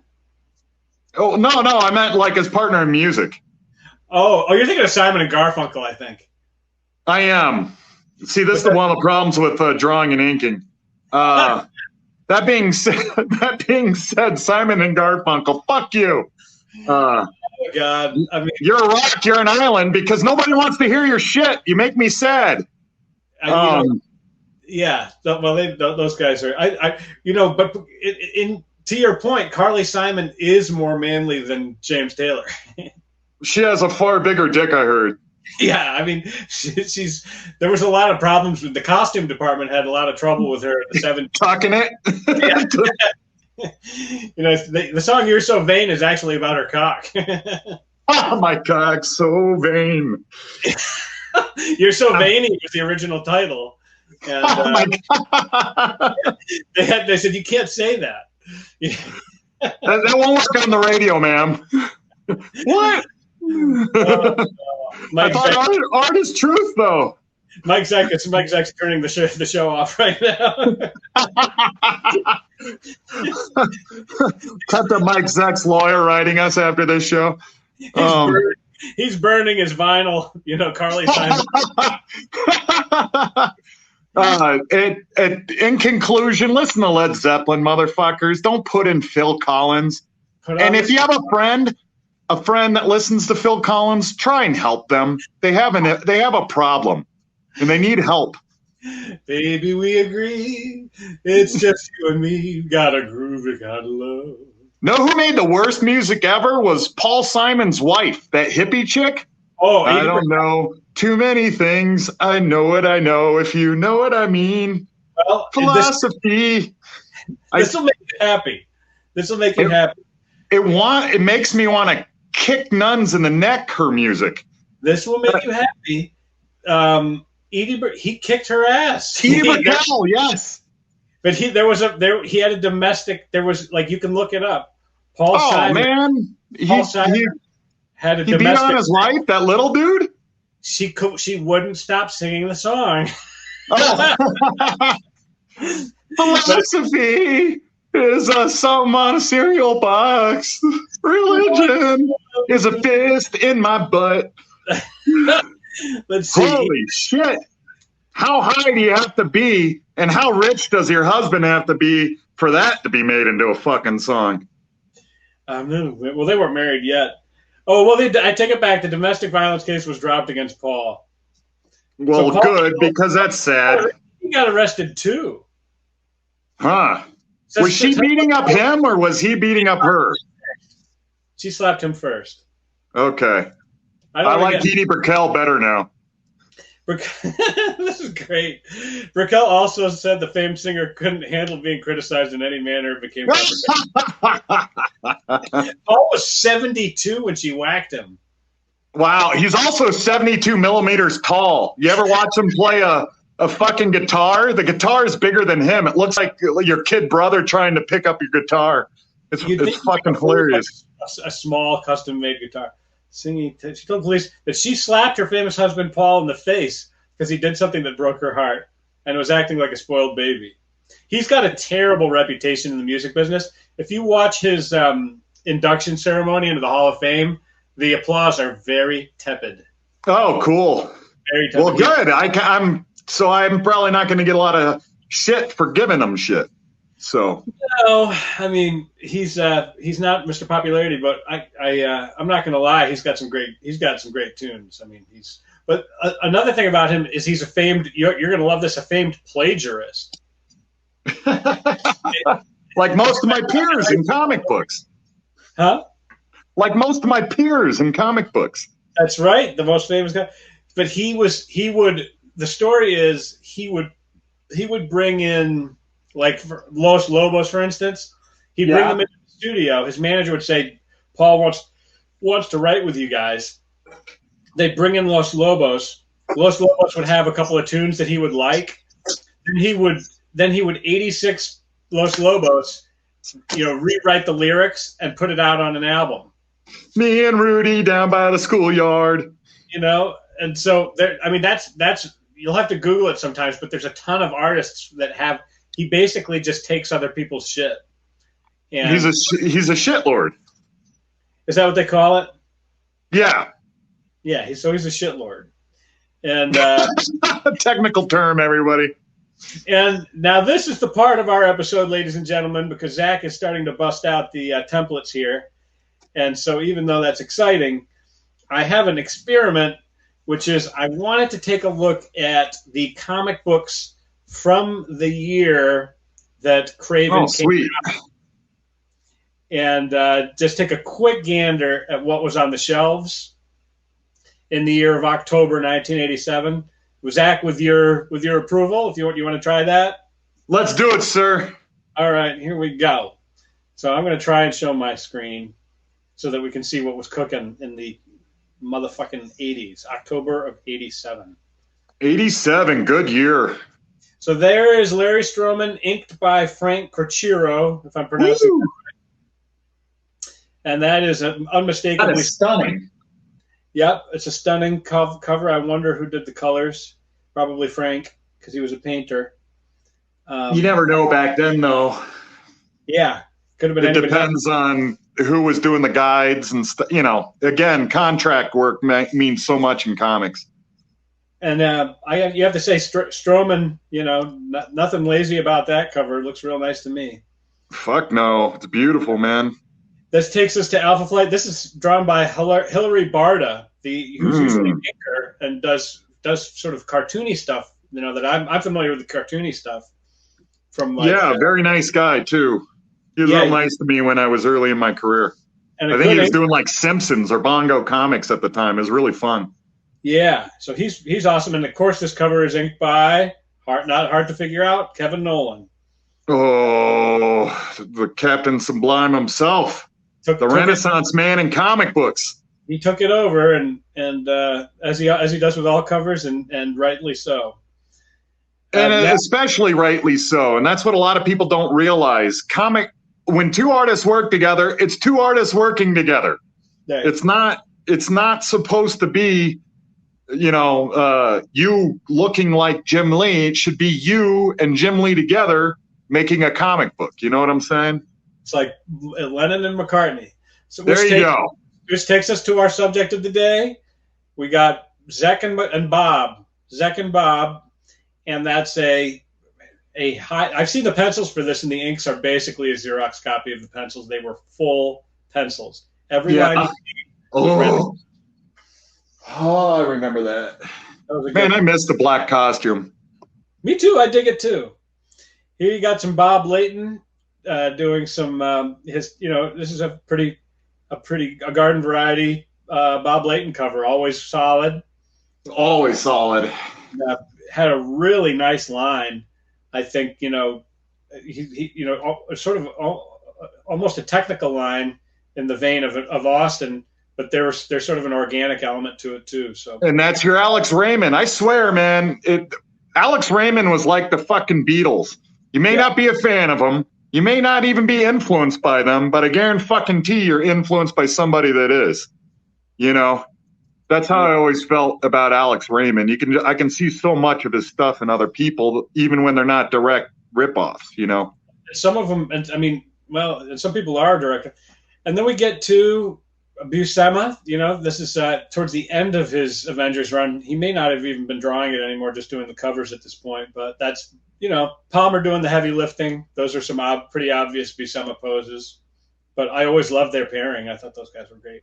Oh, no, I meant like his partner in music. Oh, you're thinking of Simon and Garfunkel, I think. I am. See, this is one of the problems with drawing and inking. That being said, Simon and Garfunkel, fuck you. Oh God! I mean, you're a rock. You're an island because nobody wants to hear your shit. You make me sad. Yeah. Well, those guys are. But to your point, Carly Simon is more manly than James Taylor. She has a far bigger dick, I heard. Yeah, I mean, there was a lot of problems with the costume department. Had a lot of trouble with her at the 70s. Talking it. The song "You're So Vain" is actually about her cock. Oh, my cock, so vain. "You're So Veiny" was the original title. And, oh my God. They said you can't say that. That won't work on the radio, ma'am. What? I thought art is truth, though. Mike Zeck's turning the show off right now. Cut to Mike Zeck's lawyer writing us after this show. He's burning his vinyl, Carly Simon. In conclusion, listen to Led Zeppelin, motherfuckers. Don't put in Phil Collins. And if you have a friend that listens to Phil Collins, try and help them. They have a problem, and they need help. Baby, we agree. It's just you and me. Gotta groove, you gotta love. Know who made the worst music ever? Was Paul Simon's wife, that hippie chick. Oh, I don't know too many things. I know what I know. If you know what I mean. Well, philosophy. This will make you happy. It makes me want to kick nuns in the neck. Her music. This will make you happy. He kicked her ass. Edie Brickell, yes. But he had a domestic. There was, like, you can look it up. Paul Simon. Man, Paul Simon had a domestic. He beat on his wife, that little dude. She wouldn't stop singing the song. Philosophy is a something on a cereal box. Religion is a fist in my butt. Let's see. Holy shit. How high do you have to be, and how rich does your husband have to be for that to be made into a fucking song? Well, they weren't married yet. Oh, well, I take it back. The domestic violence case was dropped against Paul. Well, so good, because that's sad. He got arrested, too. Huh. Was she beating up him, or was he beating up her? She slapped him first. Okay. I like Edie Brickell better now. This is great. Brickell also said the famed singer couldn't handle being criticized in any manner. It became Paul was 72 when she whacked him. Wow, he's also 72 millimeters tall. You ever watch him play a fucking guitar? The guitar is bigger than him. It looks like your kid brother trying to pick up your guitar. It's fucking hilarious. A small custom-made guitar. She told police that she slapped her famous husband Paul in the face because he did something that broke her heart and was acting like a spoiled baby. He's got a terrible reputation in the music business. If you watch his induction ceremony into the Hall of Fame, the applause are very tepid. Oh, cool. Very tepid. Well, good. I'm probably not going to get a lot of shit for giving him shit. So no, I mean he's not Mr. Popularity, but I'm not going to lie, he's got some great tunes. I mean but another thing about him is he's a famed. You're going to love this. A famed plagiarist. Like most of my peers in comic books. Huh? Like most of my peers in comic books. That's right, the most famous guy. But he would. The story is he would bring in. Like for Los Lobos, for instance, he'd bring them into the studio. His manager would say, "Paul wants to write with you guys." They'd bring in Los Lobos. Los Lobos would have a couple of tunes that he would like. Then he would 86 Los Lobos, rewrite the lyrics and put it out on an album. Me and Rudy down by the schoolyard. And so there. I mean, that's you'll have to Google it sometimes, but there's a ton of artists that have. He basically just takes other people's shit. And he's a shitlord. Is that what they call it? Yeah. Yeah, he's a shitlord. And technical term, everybody. And now this is the part of our episode, ladies and gentlemen, because Zach is starting to bust out the templates here. And so even though that's exciting, I have an experiment, which is I wanted to take a look at the comic books from the year that Kraven came out, and just take a quick gander at what was on the shelves in the year of October 1987. Zach, with your approval, if you want to try that, let's do it, sir. All right, here we go. So I'm going to try and show my screen so that we can see what was cooking in the motherfucking 80s, October of 87. 87, good year. So there is Larry Stroman, inked by Frank Corchiro, if I'm pronouncing that right. and that is unmistakably That is stunning. Yep, it's a stunning cover. I wonder who did the colors. Probably Frank, because he was a painter. You never know back then, though. Yeah, could have been. It anybody depends on who was doing the guides and stuff. You know, again, contract work means so much in comics. And you have to say, Stroman. You know, nothing lazy about that cover. It looks real nice to me. Fuck no, it's beautiful, man. This takes us to Alpha Flight. This is drawn by Hilary Barda, who's usually an inker and does sort of cartoony stuff. You know, that I'm familiar with the cartoony stuff. From very nice guy too. He was real nice to me when I was early in my career. And I think he was doing like Simpsons or Bongo Comics at the time. It was really fun. Yeah, so he's awesome, and of course this cover is inked by not hard to figure out, Kevin Nolan. Oh, the Captain Sublime himself, the Renaissance man in comic books. He took it over, and as he does with all covers, and rightly so. And especially rightly so, and that's what a lot of people don't realize. When two artists work together, it's two artists working together. Yeah. It's not supposed to be, you know, you looking like Jim Lee. It should be you and Jim Lee together making a comic book. You know what I'm saying? It's like Lennon and McCartney. So there you go. Which takes us to our subject of the day. We got Zeck and Bob. Zeck and Bob, and that's a high. I've seen the pencils for this, and the inks are basically a Xerox copy of the pencils. They were full pencils. Every line. I remember that. Man, I missed the black costume. Me too. I dig it too. Here you got some Bob Layton doing some this is a garden variety Bob Layton cover. Always solid. Always solid. Had a really nice line. I think sort of almost a technical line in the vein of Austin. But there's sort of an organic element to it too. So, and that's your Alex Raymond. I swear, man, Alex Raymond was like the fucking Beatles. You may not be a fan of them. You may not even be influenced by them, but I guarantee you're influenced by somebody that is. You know, that's how I always felt about Alex Raymond. I can see so much of his stuff in other people, even when they're not direct ripoffs. You know, some of them, and I mean, and some people are direct. And then we get to Buscema, this is towards the end of his Avengers run. He may not have even been drawing it anymore, just doing the covers at this point. But that's, Palmer doing the heavy lifting. Those are some pretty obvious Buscema poses. But I always loved their pairing. I thought those guys were great.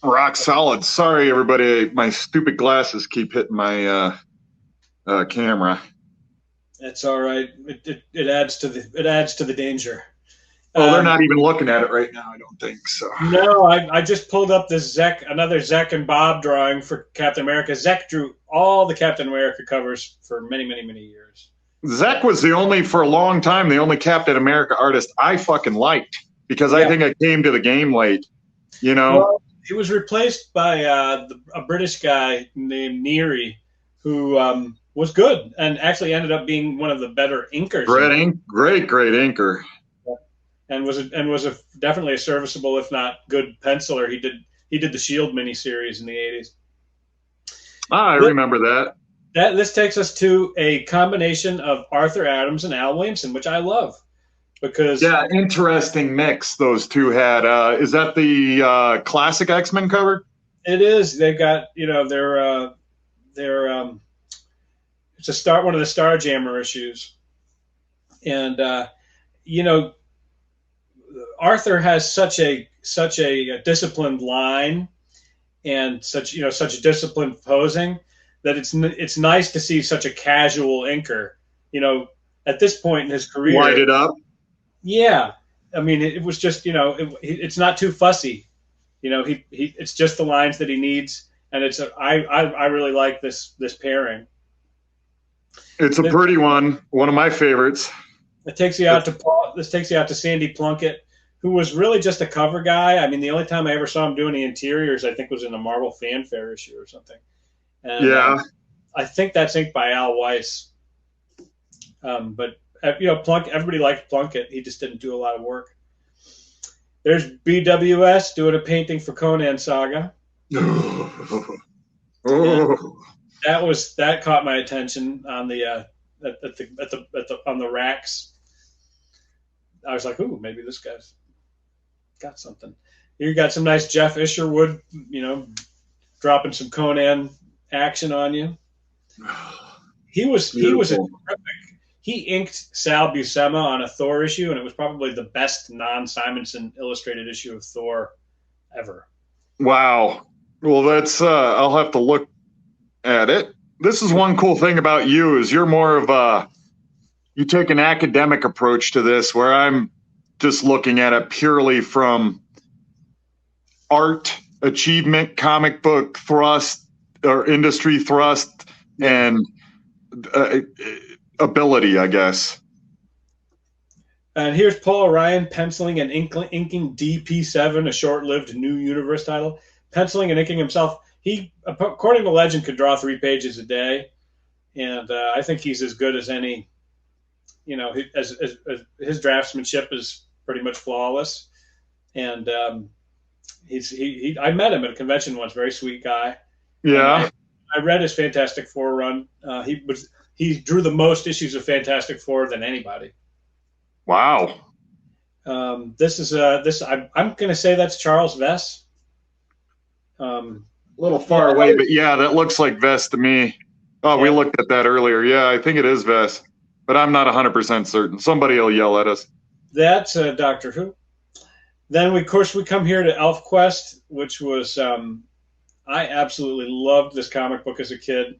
Rock solid. Sorry, everybody. My stupid glasses keep hitting my camera. That's all right. It adds to the danger. Oh, they're not even looking at it right now, I don't think so. No, I just pulled up this another Zeck and Bob drawing for Captain America. Zeck drew all the Captain America covers for many, many, many years. Zeck was for a long time, the only Captain America artist I fucking liked because I think I came to the game late, Well, he was replaced by a British guy named Neary, who was good and actually ended up being one of the better inkers. Great inker. And was definitely a serviceable, if not good, penciler. He did the Shield miniseries in the 80s. I remember that. This takes us to a combination of Arthur Adams and Al Williamson, which I love because interesting mix those two had. Is that the classic X-Men cover? It is. They've got it's one of the Starjammer issues, and Arthur has such a disciplined line and such disciplined posing that it's nice to see such a casual inker. At this point in his career, light it up. Yeah, I mean, it was just it's not too fussy. It's just the lines that he needs, and I really like this pairing. It's a pretty one of my favorites. This takes you out to Sandy Plunkett, who was really just a cover guy. I mean, the only time I ever saw him do any interiors, I think, was in a Marvel Fanfare issue or something. And, I think that's inked by Al Weiss. But everybody liked Plunkett. He just didn't do a lot of work. There's BWS doing a painting for Conan Saga. Oh. That caught my attention on the on the racks. I was like, ooh, maybe this guy's got something. You got some nice Jeff Isherwood, dropping some Conan action on you. He was terrific. He inked Sal Buscema on a Thor issue, and it was probably the best non-Simonson illustrated issue of Thor ever. Wow. Well, that's I'll have to look at it. This is one cool thing about you is you're more of you take an academic approach to this, where I'm just looking at it purely from art, achievement, comic book thrust, or industry thrust, and ability, I guess. And here's Paul Ryan penciling and inking DP7, a short-lived New Universe title. Penciling and inking himself. He, according to Legend, could draw 3 pages a day, and I think he's as good as any. As his draftsmanship is pretty much flawless, and I met him at a convention once. Very sweet guy. Yeah, I read his Fantastic Four run. He drew the most issues of Fantastic Four than anybody. Wow. This is I'm going to say that's Charles Vess. A little far away, but yeah, that looks like Vess to me. Oh, we looked at that earlier. Yeah, I think it is Vess, but I'm not 100% certain. Somebody will yell at us. That's Doctor Who. Then we come here to ElfQuest, which was I absolutely loved this comic book as a kid.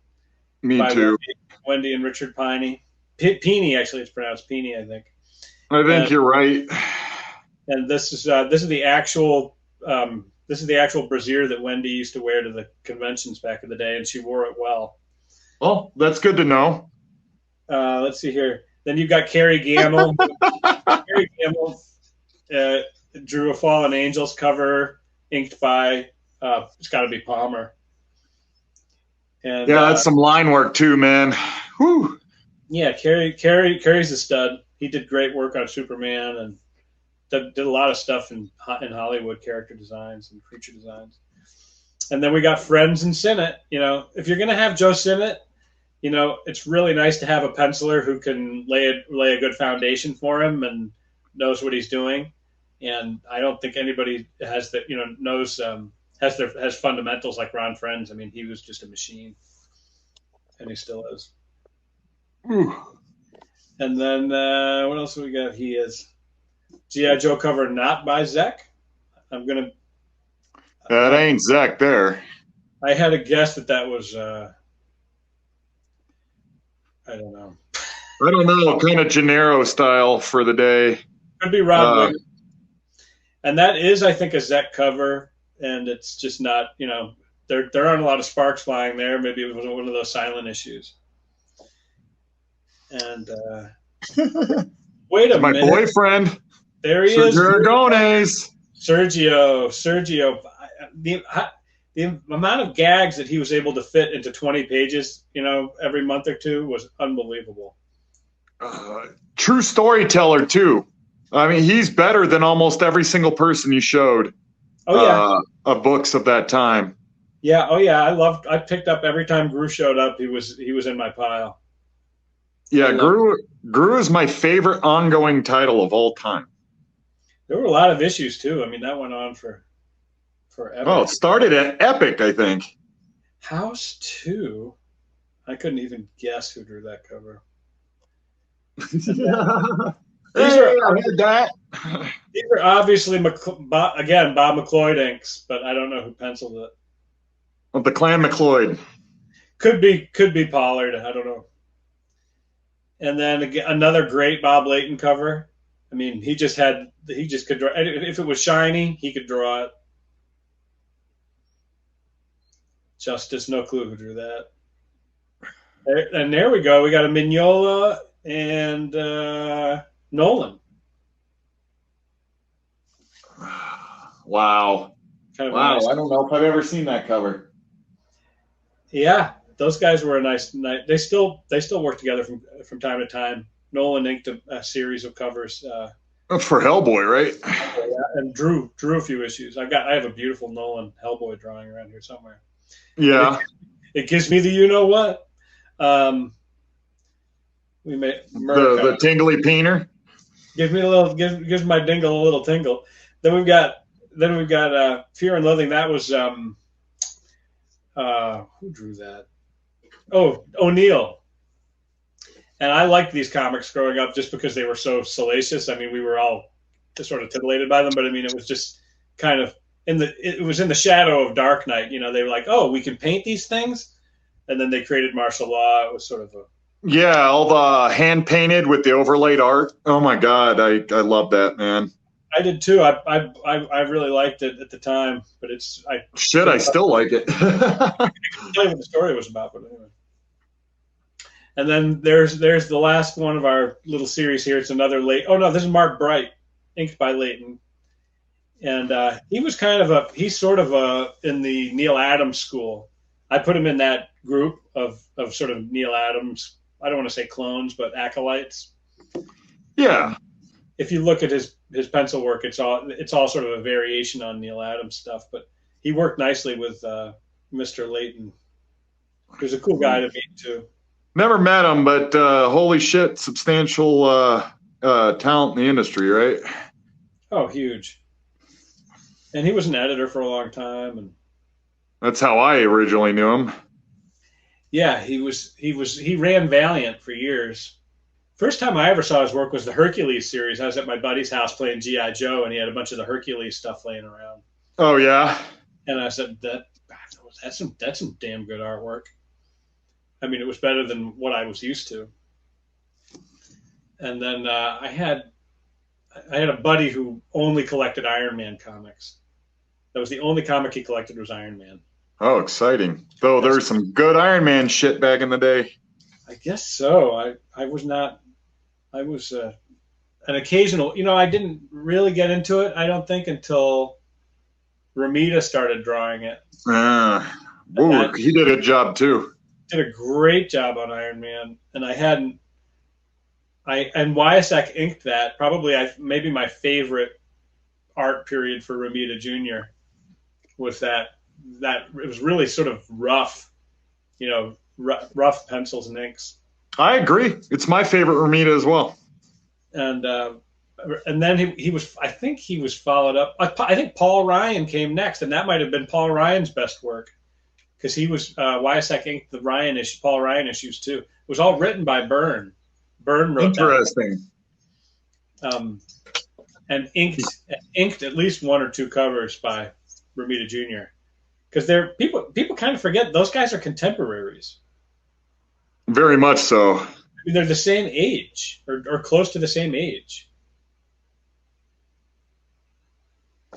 Me too. Wendy and Richard Piney. Peony, actually, it's pronounced Peony, I think. I think you're right. And this is the actual brassiere that Wendy used to wear to the conventions back in the day, and she wore it well. Well, that's good to know. Let's see here. Then you've got Carrie Gamble. Carrie Gamble drew a Fallen Angels cover inked by it's got to be Palmer. And, yeah, that's some line work too, man. Whew. Yeah, Carrie's a stud. He did great work on Superman and did a lot of stuff in Hollywood, character designs and creature designs. And then we got Friends and Sinnott. If you're going to have Joe Sinnott, it's really nice to have a penciler who can lay a good foundation for him and knows what he's doing. And I don't think anybody has that, has fundamentals like Ron Friends. I mean, he was just a machine, and he still is. Ooh. And then what else we got? He is G.I. Joe cover not by Zeck. That ain't Zeck there. I had a guess that was I don't know. Kind of Gennaro style for the day. Could be Rob Wiggins. And that is, I think, a Zeck cover, and it's just not, there aren't a lot of sparks flying there. Maybe it was one of those silent issues. And wait a minute. My boyfriend. There he is. Sergio. The amount of gags that he was able to fit into 20 pages, every month or two was unbelievable. True storyteller, too. I mean, he's better than almost every single person you showed. Oh, yeah. Of books of that time. Yeah. Oh, yeah. I picked up every time Gru showed up. He was in my pile. Yeah. Gru is my favorite ongoing title of all time. There were a lot of issues, too. I mean, that went on for forever. Oh, it started at Epic, I think. House 2. I couldn't even guess who drew that cover. These are obviously Bob McLeod inks, but I don't know who penciled it. Well, the Clan McLeod. Could be Pollard. I don't know. And then again, another great Bob Layton cover. I mean, he just could draw. If it was shiny, he could draw it. Justice, no clue who drew that. And there we go. We got a Mignola and Nolan. Wow. Wow. Nice. I don't know if I've ever seen that cover. Yeah, those guys were a nice. They still work together from time to time. Nolan inked a series of covers For Hellboy, right? Yeah, and drew a few issues. I have a beautiful Nolan Hellboy drawing around here somewhere. Yeah. It gives me the you know what. We made The tingly peener. Gives me a little gives my dingle a little tingle. Then we've got Fear and Loathing. That was who drew that? Oh, O'Neill. And I liked these comics growing up just because they were so salacious. I mean, we were all just sort of titillated by them, but I mean, it was just kind of it was in the shadow of Dark Knight. You know, they were like, oh, we can paint these things, and then they created martial law. It was sort of a all the hand painted with the overlaid art. Oh my God, I love that, man. I did too. I really liked it at the time, but I still like it. I couldn't tell you what the story was about, but anyway. And then there's the last one of our little series here. It's another Oh no, this is Mark Bright, inked by Layton, and he's sort of in the Neil Adams school. I put him in that group of sort of Neil Adams. I don't want to say clones, but acolytes. Yeah. If you look at his pencil work, it's all sort of a variation on Neil Adams stuff. But he worked nicely with Mr. Layton. He was a cool guy to meet too. Never met him, but holy shit, substantial talent in the industry, right? Oh, huge. And he was an editor for a long time, and that's how I originally knew him. Yeah, he ran Valiant for years. First time I ever saw his work was the Hercules series. I was at my buddy's house playing G.I. Joe, and he had a bunch of the Hercules stuff laying around. Oh yeah. And I said that's some damn good artwork. I mean, it was better than what I was used to. And then I had a buddy who only collected Iron Man comics. That was the only comic he collected was Iron Man. Oh, exciting! Though there's some good Iron Man shit back in the day. I guess so. I was an occasional. You know, I didn't really get into it. I don't think until Romita started drawing it. He did a job too. Did a great job on Iron Man, and and Wyasek inked that. Probably maybe my favorite art period for Romita Jr. was that it was really sort of rough, you know, rough pencils and inks. I agree. It's my favorite Romita as well. And then he was, I think he was followed up. I think Paul Ryan came next, and that might have been Paul Ryan's best work because he was Wyasek inked the Paul Ryan issues too. It was all written by Byrne. Byrne wrote Interesting. And inked at least one or two covers by Romita Jr. Because people kind of forget those guys are contemporaries. Very much so. I mean, they're the same age or close to the same age.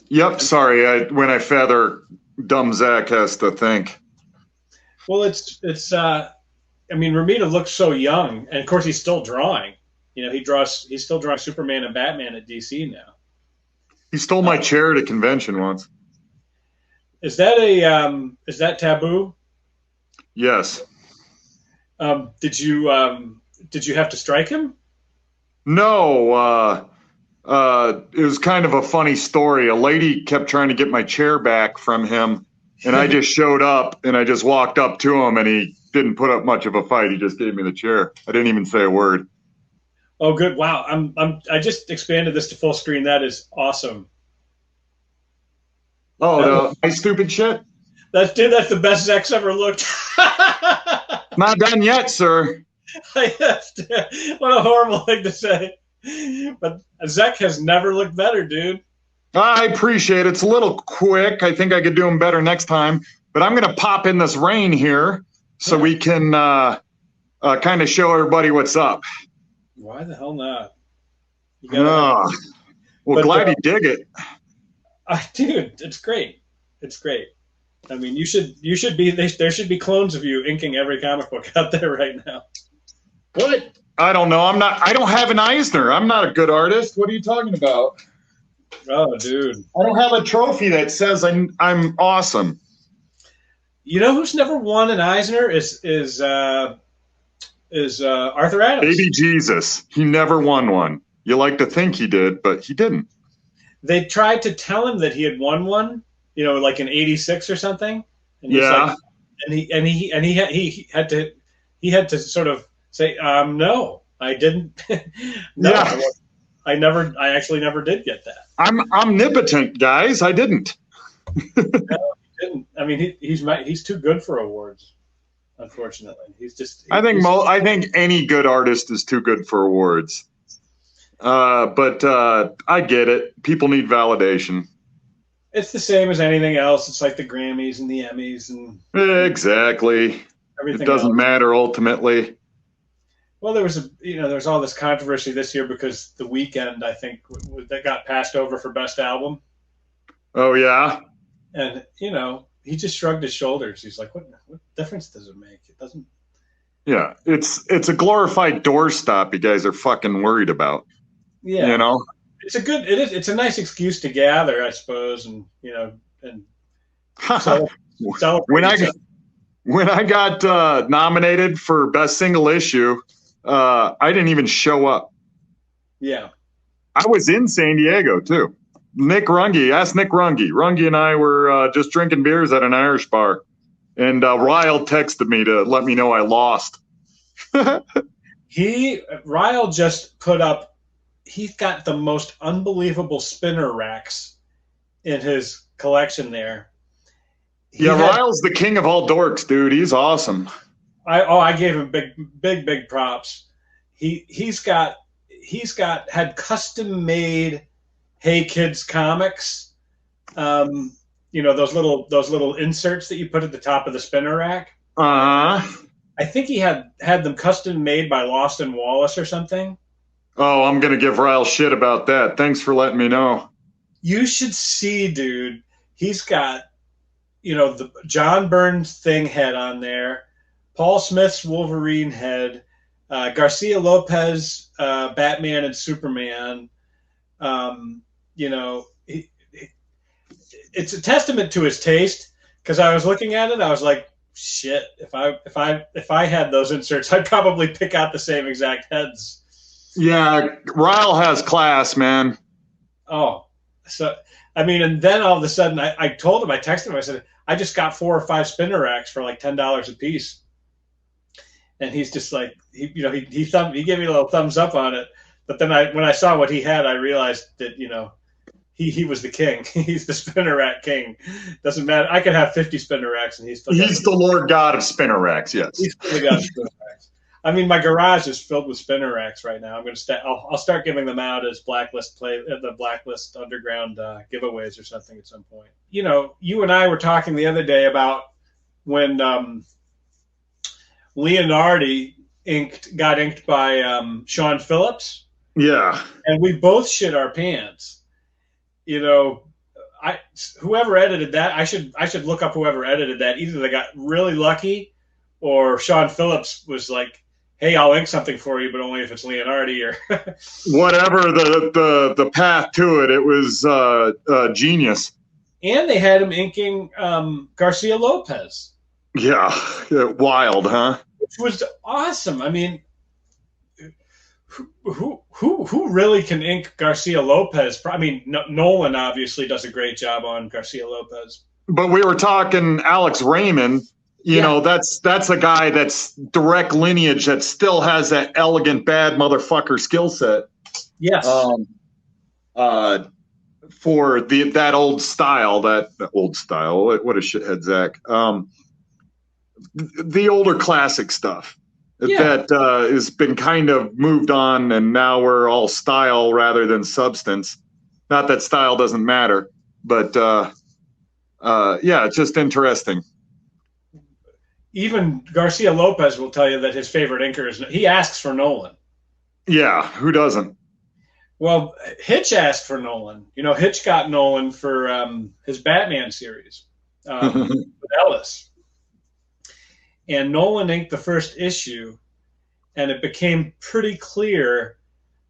Yep. Sorry, when I feather, dumb Zach has to think. Well, it's. I mean, Romita looks so young, and of course he's still drawing. You know, he's still drawing Superman and Batman at DC now. He stole my chair at a convention once. Is that taboo? Yes. Did you have to strike him? No. It was kind of a funny story. A lady kept trying to get my chair back from him, and I just showed up and I just walked up to him, and he didn't put up much of a fight. He just gave me the chair. I didn't even say a word. Oh, good. Wow. I just expanded this to full screen. That is awesome. Oh, my stupid shit? That's the best Zeck's ever looked. Not done yet, sir. What a horrible thing to say. But Zeck has never looked better, dude. I appreciate it. It's a little quick. I think I could do them better next time. But I'm going to pop in this rain here so we can kind of show everybody what's up. Why the hell not? Glad you dig it. Dude, it's great. It's great. I mean, you should be. There should be clones of you inking every comic book out there right now. What? I don't know. I don't have an Eisner. I'm not a good artist. What are you talking about? Oh, dude. I don't have a trophy that says I'm awesome. You know who's never won an Eisner is Arthur Adams. Baby Jesus. He never won one. You like to think he did, but he didn't. They tried to tell him that he had won one, like in '86 or something. And Yeah. He had to sort of say, no, I didn't. No, Yeah. I actually never did get that. I'm omnipotent, guys. I didn't. No, he didn't. I mean, he's too good for awards. Unfortunately, I think any good artist is too good for awards. But I get it. People need validation. It's the same as anything else. It's like the Grammys and the Emmys and exactly. Everything. It doesn't matter ultimately. Well, there's all this controversy this year because The Weeknd, I think, that got passed over for Best Album. Oh yeah. And he just shrugged his shoulders. He's like, "What difference does it make? It doesn't." Yeah, it's a glorified doorstop. You guys are fucking worried about. Yeah, it's a nice excuse to gather, I suppose, and celebrate. When I got nominated for Best Single Issue, I didn't even show up. Yeah, I was in San Diego too. Ask Nick Runge. Runge and I were just drinking beers at an Irish bar, and Ryle texted me to let me know I lost. Ryle just put up. He's got the most unbelievable spinner racks in his collection there. Ryle's the king of all dorks, dude. He's awesome. I gave him big props. He's had custom made Hey Kids comics. Those little inserts that you put at the top of the spinner rack. I think he had them custom made by Lost and Wallace or something. Oh, I'm going to give Ryle shit about that. Thanks for letting me know. You should see, dude. He's got, the John Burns thing head on there, Paul Smith's Wolverine head, Garcia Lopez, Batman and Superman. It's a testament to his taste because I was looking at it. I was like, shit, if I had those inserts, I'd probably pick out the same exact heads. Yeah, Ryle has class, man. Oh, so and then all of a sudden, I told him, I texted him, I said, I just got 4 or 5 spinner racks for like $10 a piece, and he's just like, he gave me a little thumbs up on it. But then when I saw what he had, I realized that he was the king. He's the spinner rack king. Doesn't matter. I could have 50 spinner racks, and he's the Lord God of spinner racks. Yes, he's the God of spinner racks. My garage is filled with spinner racks right now. I'll start giving them out as the Blacklist Underground giveaways or something at some point. You and I were talking the other day about when Leonardi got inked by Sean Phillips. Yeah, and we both shit our pants. Whoever edited that, I should look up whoever edited that. Either they got really lucky, or Sean Phillips was like, hey, I'll ink something for you, but only if it's Leonardi or whatever the path to it. It was genius. And they had him inking Garcia Lopez. Yeah, wild, huh? Which was awesome. Who really can ink Garcia Lopez? Nolan obviously does a great job on Garcia Lopez. But we were talking Alex Raymond. That's a guy that's direct lineage that still has that elegant bad motherfucker skill set. Yes. For that old style. What a shithead, Zach. The older classic stuff that has been kind of moved on, and now we're all style rather than substance. Not that style doesn't matter, but it's just interesting. Even Garcia Lopez will tell you that his favorite inker he asks for Nolan. Yeah, who doesn't? Well, Hitch asked for Nolan. Hitch got Nolan for his Batman series with Ellis. And Nolan inked the first issue, and it became pretty clear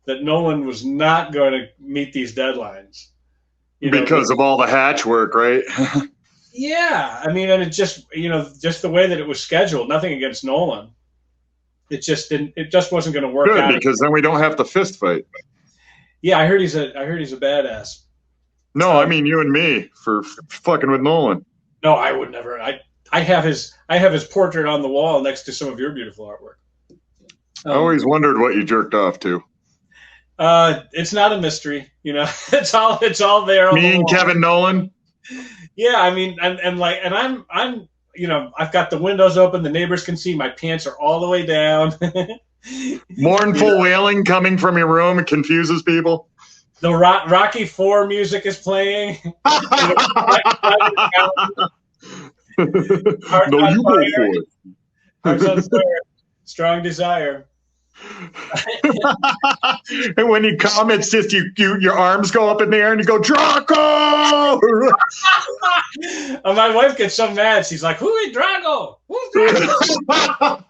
that Nolan was not going to meet these deadlines. Because of all the hatch work, right? Yeah, and it just the way that it was scheduled. Nothing against Nolan, it just wasn't going to work out. Because then we don't have to fist fight. Yeah, I heard he's a badass. No, I mean you and me for fucking with Nolan. No, I would never. I have his portrait on the wall next to some of your beautiful artwork. I always wondered what you jerked off to. It's not a mystery, you know. It's all there. Me and Kevin Nolan. Yeah, I mean, and I'm you know, I've got the windows open. The neighbors can see my pants are all the way down. Mournful wailing coming from your room. It confuses people. The Rocky IV music is playing. No, you go for it. Hearts on fire. Strong desire. And when you come, it's just your arms go up in the air and you go, Draco! My wife gets so mad. She's like, "Who is Drago? Who's Drago?"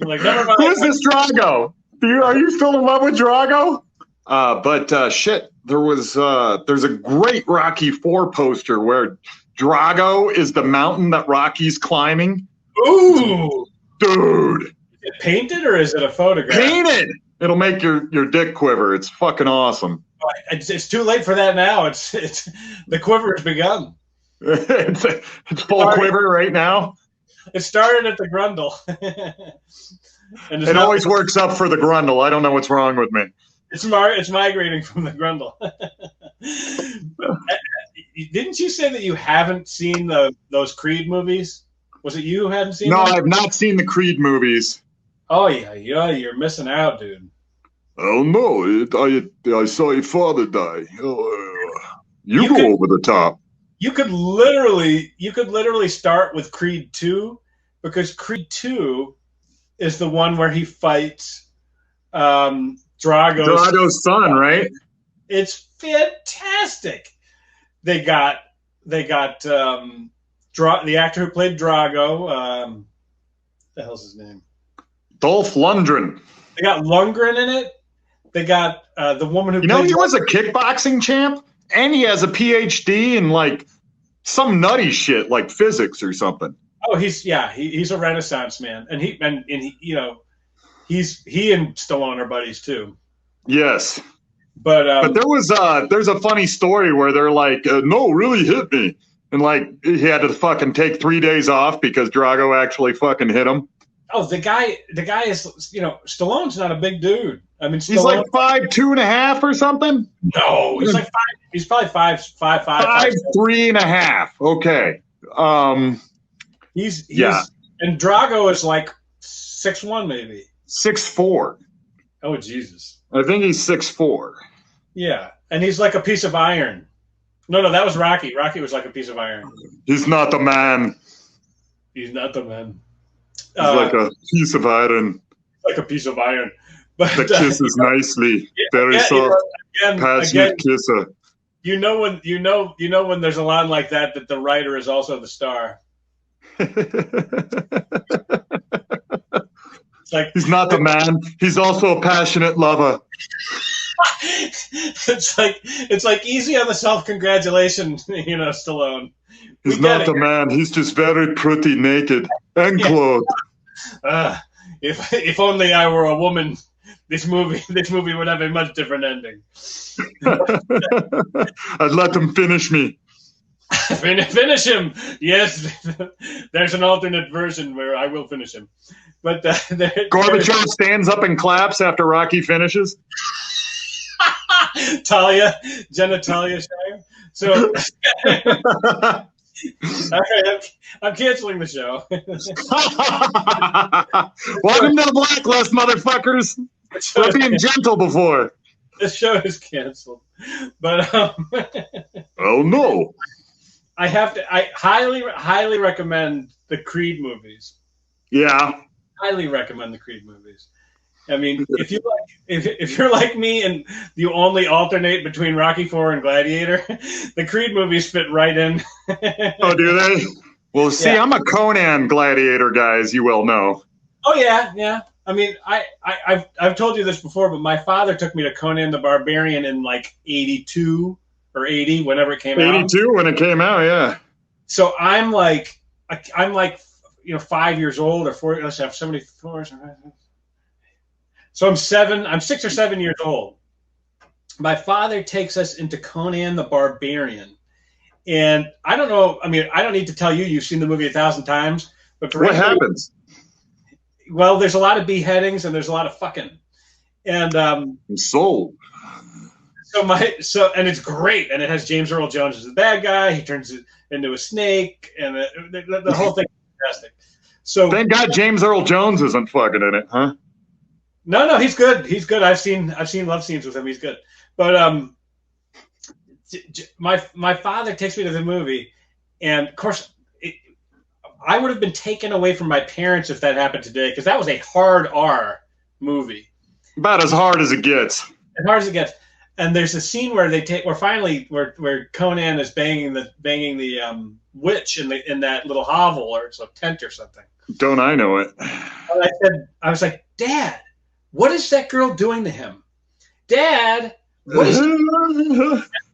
I'm like, never mind. Who's this Drago? Are you still in love with Drago? But shit, there's a great Rocky IV poster where Drago is the mountain that Rocky's climbing. Ooh, dude! Is it painted or is it a photograph? Painted. It'll make your dick quiver. It's fucking awesome. It's too late for that now. It's the quiver has begun. it's full quiver right now. It started at the grundle. And it always works up for the grundle. I don't know what's wrong with me. It's migrating from the grundle. Didn't you say that you haven't seen those Creed movies? Was it you who hadn't seen them? No, I've not seen the Creed movies. Oh, yeah, you're missing out, dude. Oh, no, I saw your father die. You go over the top. You could literally start with Creed 2, because Creed 2 is the one where he fights Drago's son, right? It's fantastic. They got the actor who played Drago. The hell's his name? Dolph Lundgren. They got Lundgren in it. They got the woman who. He was a kickboxing champ, and he has a PhD in like some nutty shit like physics or something. Oh, he's a Renaissance man, and he and he and Stallone are buddies too. Yes, but there's a funny story where they're like, no, really hit me, and like he had to fucking take 3 days off because Drago actually fucking hit him. Oh, the guy is, Stallone's not a big dude. I mean, he's like 5'2.5" or something. No, he's like 5. He's probably 5'5". 5'3.5". Okay. He's and Drago is like 6'1", maybe 6'4". Oh, Jesus! I think he's 6'4". Yeah, and he's like a piece of iron. No, that was Rocky. Rocky was like a piece of iron. He's not the man. He's not the man. He's like a piece of iron. Like a piece of iron. But that kisses nicely, very soft, passionate kisser. You know when there's a line like that the writer is also the star. It's like he's not the man. He's also a passionate lover. It's like easy on the self-congratulation, Stallone. He's not the man. He's just very pretty naked and clothed. If only I were a woman, this movie would have a much different ending. I'd let him finish me. Finish him. Yes, there's an alternate version where I will finish him. But Gorbachev stands up and claps after Rocky finishes. Genitalia Shire. So I'm canceling the show. Welcome to the Blacklist, motherfuckers. We're being gentle before. This show is canceled. But oh no. I highly recommend the Creed movies. Yeah. Highly recommend the Creed movies. I mean, if you're like me and you only alternate between Rocky IV and Gladiator, the Creed movies fit right in. Oh, do they? Well, see, yeah. I'm a Conan Gladiator guy, as you well know. Oh yeah. I mean, I've told you this before, but my father took me to Conan the Barbarian in like 82 or 80, whenever it came out. 82 when it came out, yeah. So I'm like 5 years old or 4. Let's have 74. So I'm 6 or 7 years old. my father takes us into Conan the Barbarian. And I don't know, I mean, I don't need to tell you, you've seen the movie 1,000 times. But for What happens? Well, there's a lot of beheadings and there's a lot of fucking. And I'm sold. And it's great. And it has James Earl Jones as the bad guy. He turns it into a snake. And the whole thing is fantastic. So thank God James Earl Jones isn't fucking in it, huh? No, he's good. He's good. I've seen love scenes with him. He's good. But my father takes me to the movie, and of course, I would have been taken away from my parents if that happened today, because that was a hard R movie. About as hard as it gets. As hard as it gets. And there's a scene where where Conan is banging the witch in that little hovel, or it's a tent or something. Don't I know it? And I was like, Dad, what is that girl doing to him? Dad, what is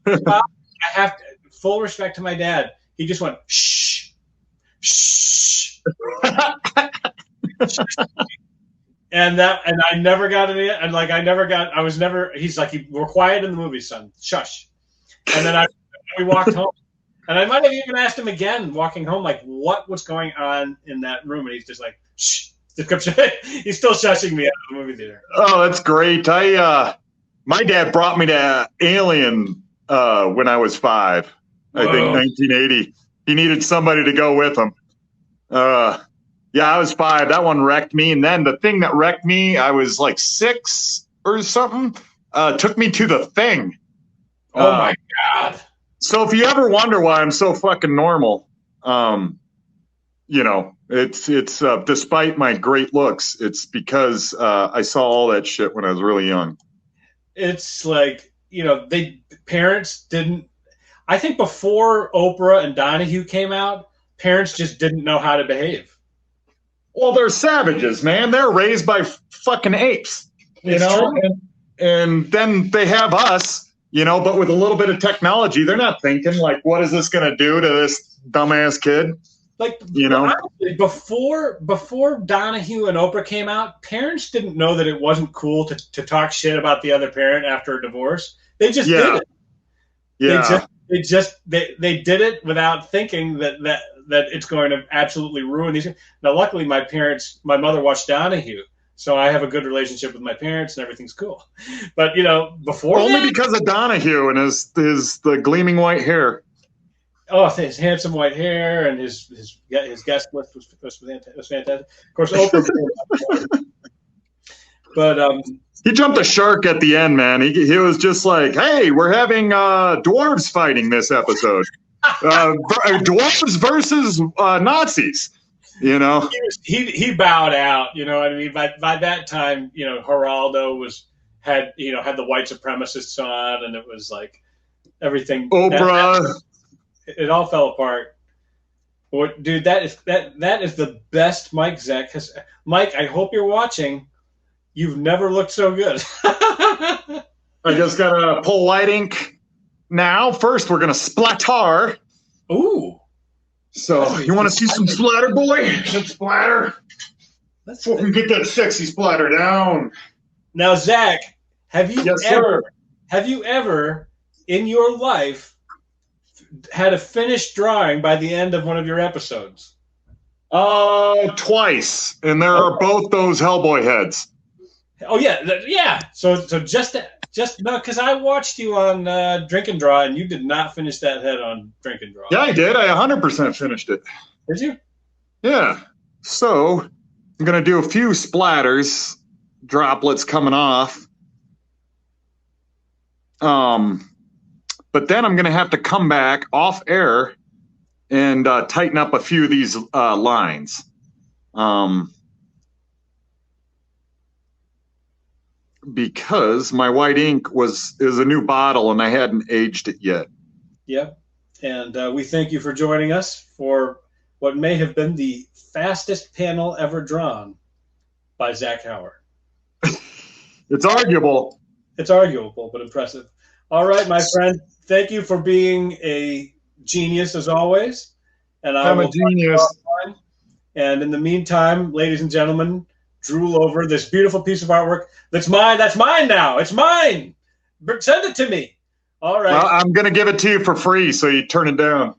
I have full respect to my dad. He just went, shh, shh. And I never got any, and like he's like, we're quiet in the movie, son. Shush. And then we walked home. And I might have even asked him again, walking home, like, what was going on in that room? And he's just like, shh. He's still shushing me out of the movie theater. Oh, that's great. My dad brought me to Alien when I was 5. I think 1980. He needed somebody to go with him. Yeah, I was 5. That one wrecked me. And then the thing that wrecked me, I was like 6 or something, took me to The Thing. Oh, my God. So if you ever wonder why I'm so fucking normal, it's despite my great looks, it's because I saw all that shit when I was really young. It's like, parents didn't, I think before Oprah and Donahue came out, parents just didn't know how to behave. Well, they're savages, man. They're raised by fucking apes, and then they have us, but with a little bit of technology, they're not thinking like, what is this going to do to this dumbass kid? Like, honestly, before Donahue and Oprah came out, parents didn't know that it wasn't cool to talk shit about the other parent after a divorce. They just did it. Yeah. They did it without thinking that it's going to absolutely ruin these. Now, luckily, my mother watched Donahue, so I have a good relationship with my parents and everything's cool. But before only because of Donahue and the gleaming white hair. Oh, his handsome white hair and his guest list was fantastic. Of course, Oprah. But he jumped a shark at the end, man. He was just like, "Hey, we're having dwarves fighting this episode. Dwarves versus Nazis." He bowed out. You know what I mean? By that time, Geraldo had the white supremacists on, and it was like everything. Oprah. It all fell apart. Dude, that is the best Mike Zeck has. Mike, I hope you're watching. You've never looked so good. I just gotta pull white ink now. First, we're gonna splatter. Ooh. So you want to see some splatter, boy? Some splatter. Let's get that sexy splatter down. Now, Zach, have you sir. in your life had a finished drawing by the end of one of your episodes? Twice, and there are both those Hellboy heads. Oh yeah. So just no, because I watched you on Drink and Draw, and you did not finish that head on Drink and Draw. Yeah, I did. I 100% finished it. Did you? Yeah. So I'm gonna do a few splatters, droplets coming off. But then I'm going to have to come back off air and tighten up a few of these lines. Because my white ink is a new bottle and I hadn't aged it yet. Yep. And we thank you for joining us for what may have been the fastest panel ever drawn by Zach Howard. It's arguable. It's arguable, but impressive. All right, my friend. Thank you for being a genius as always. And I'm a genius. And in the meantime, ladies and gentlemen, drool over this beautiful piece of artwork. That's mine. That's mine now. It's mine. Send it to me. All right. Well, I'm going to give it to you for free, so you turn it down.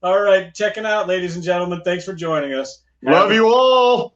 All right. Checking out, ladies and gentlemen. Thanks for joining us. Love you all.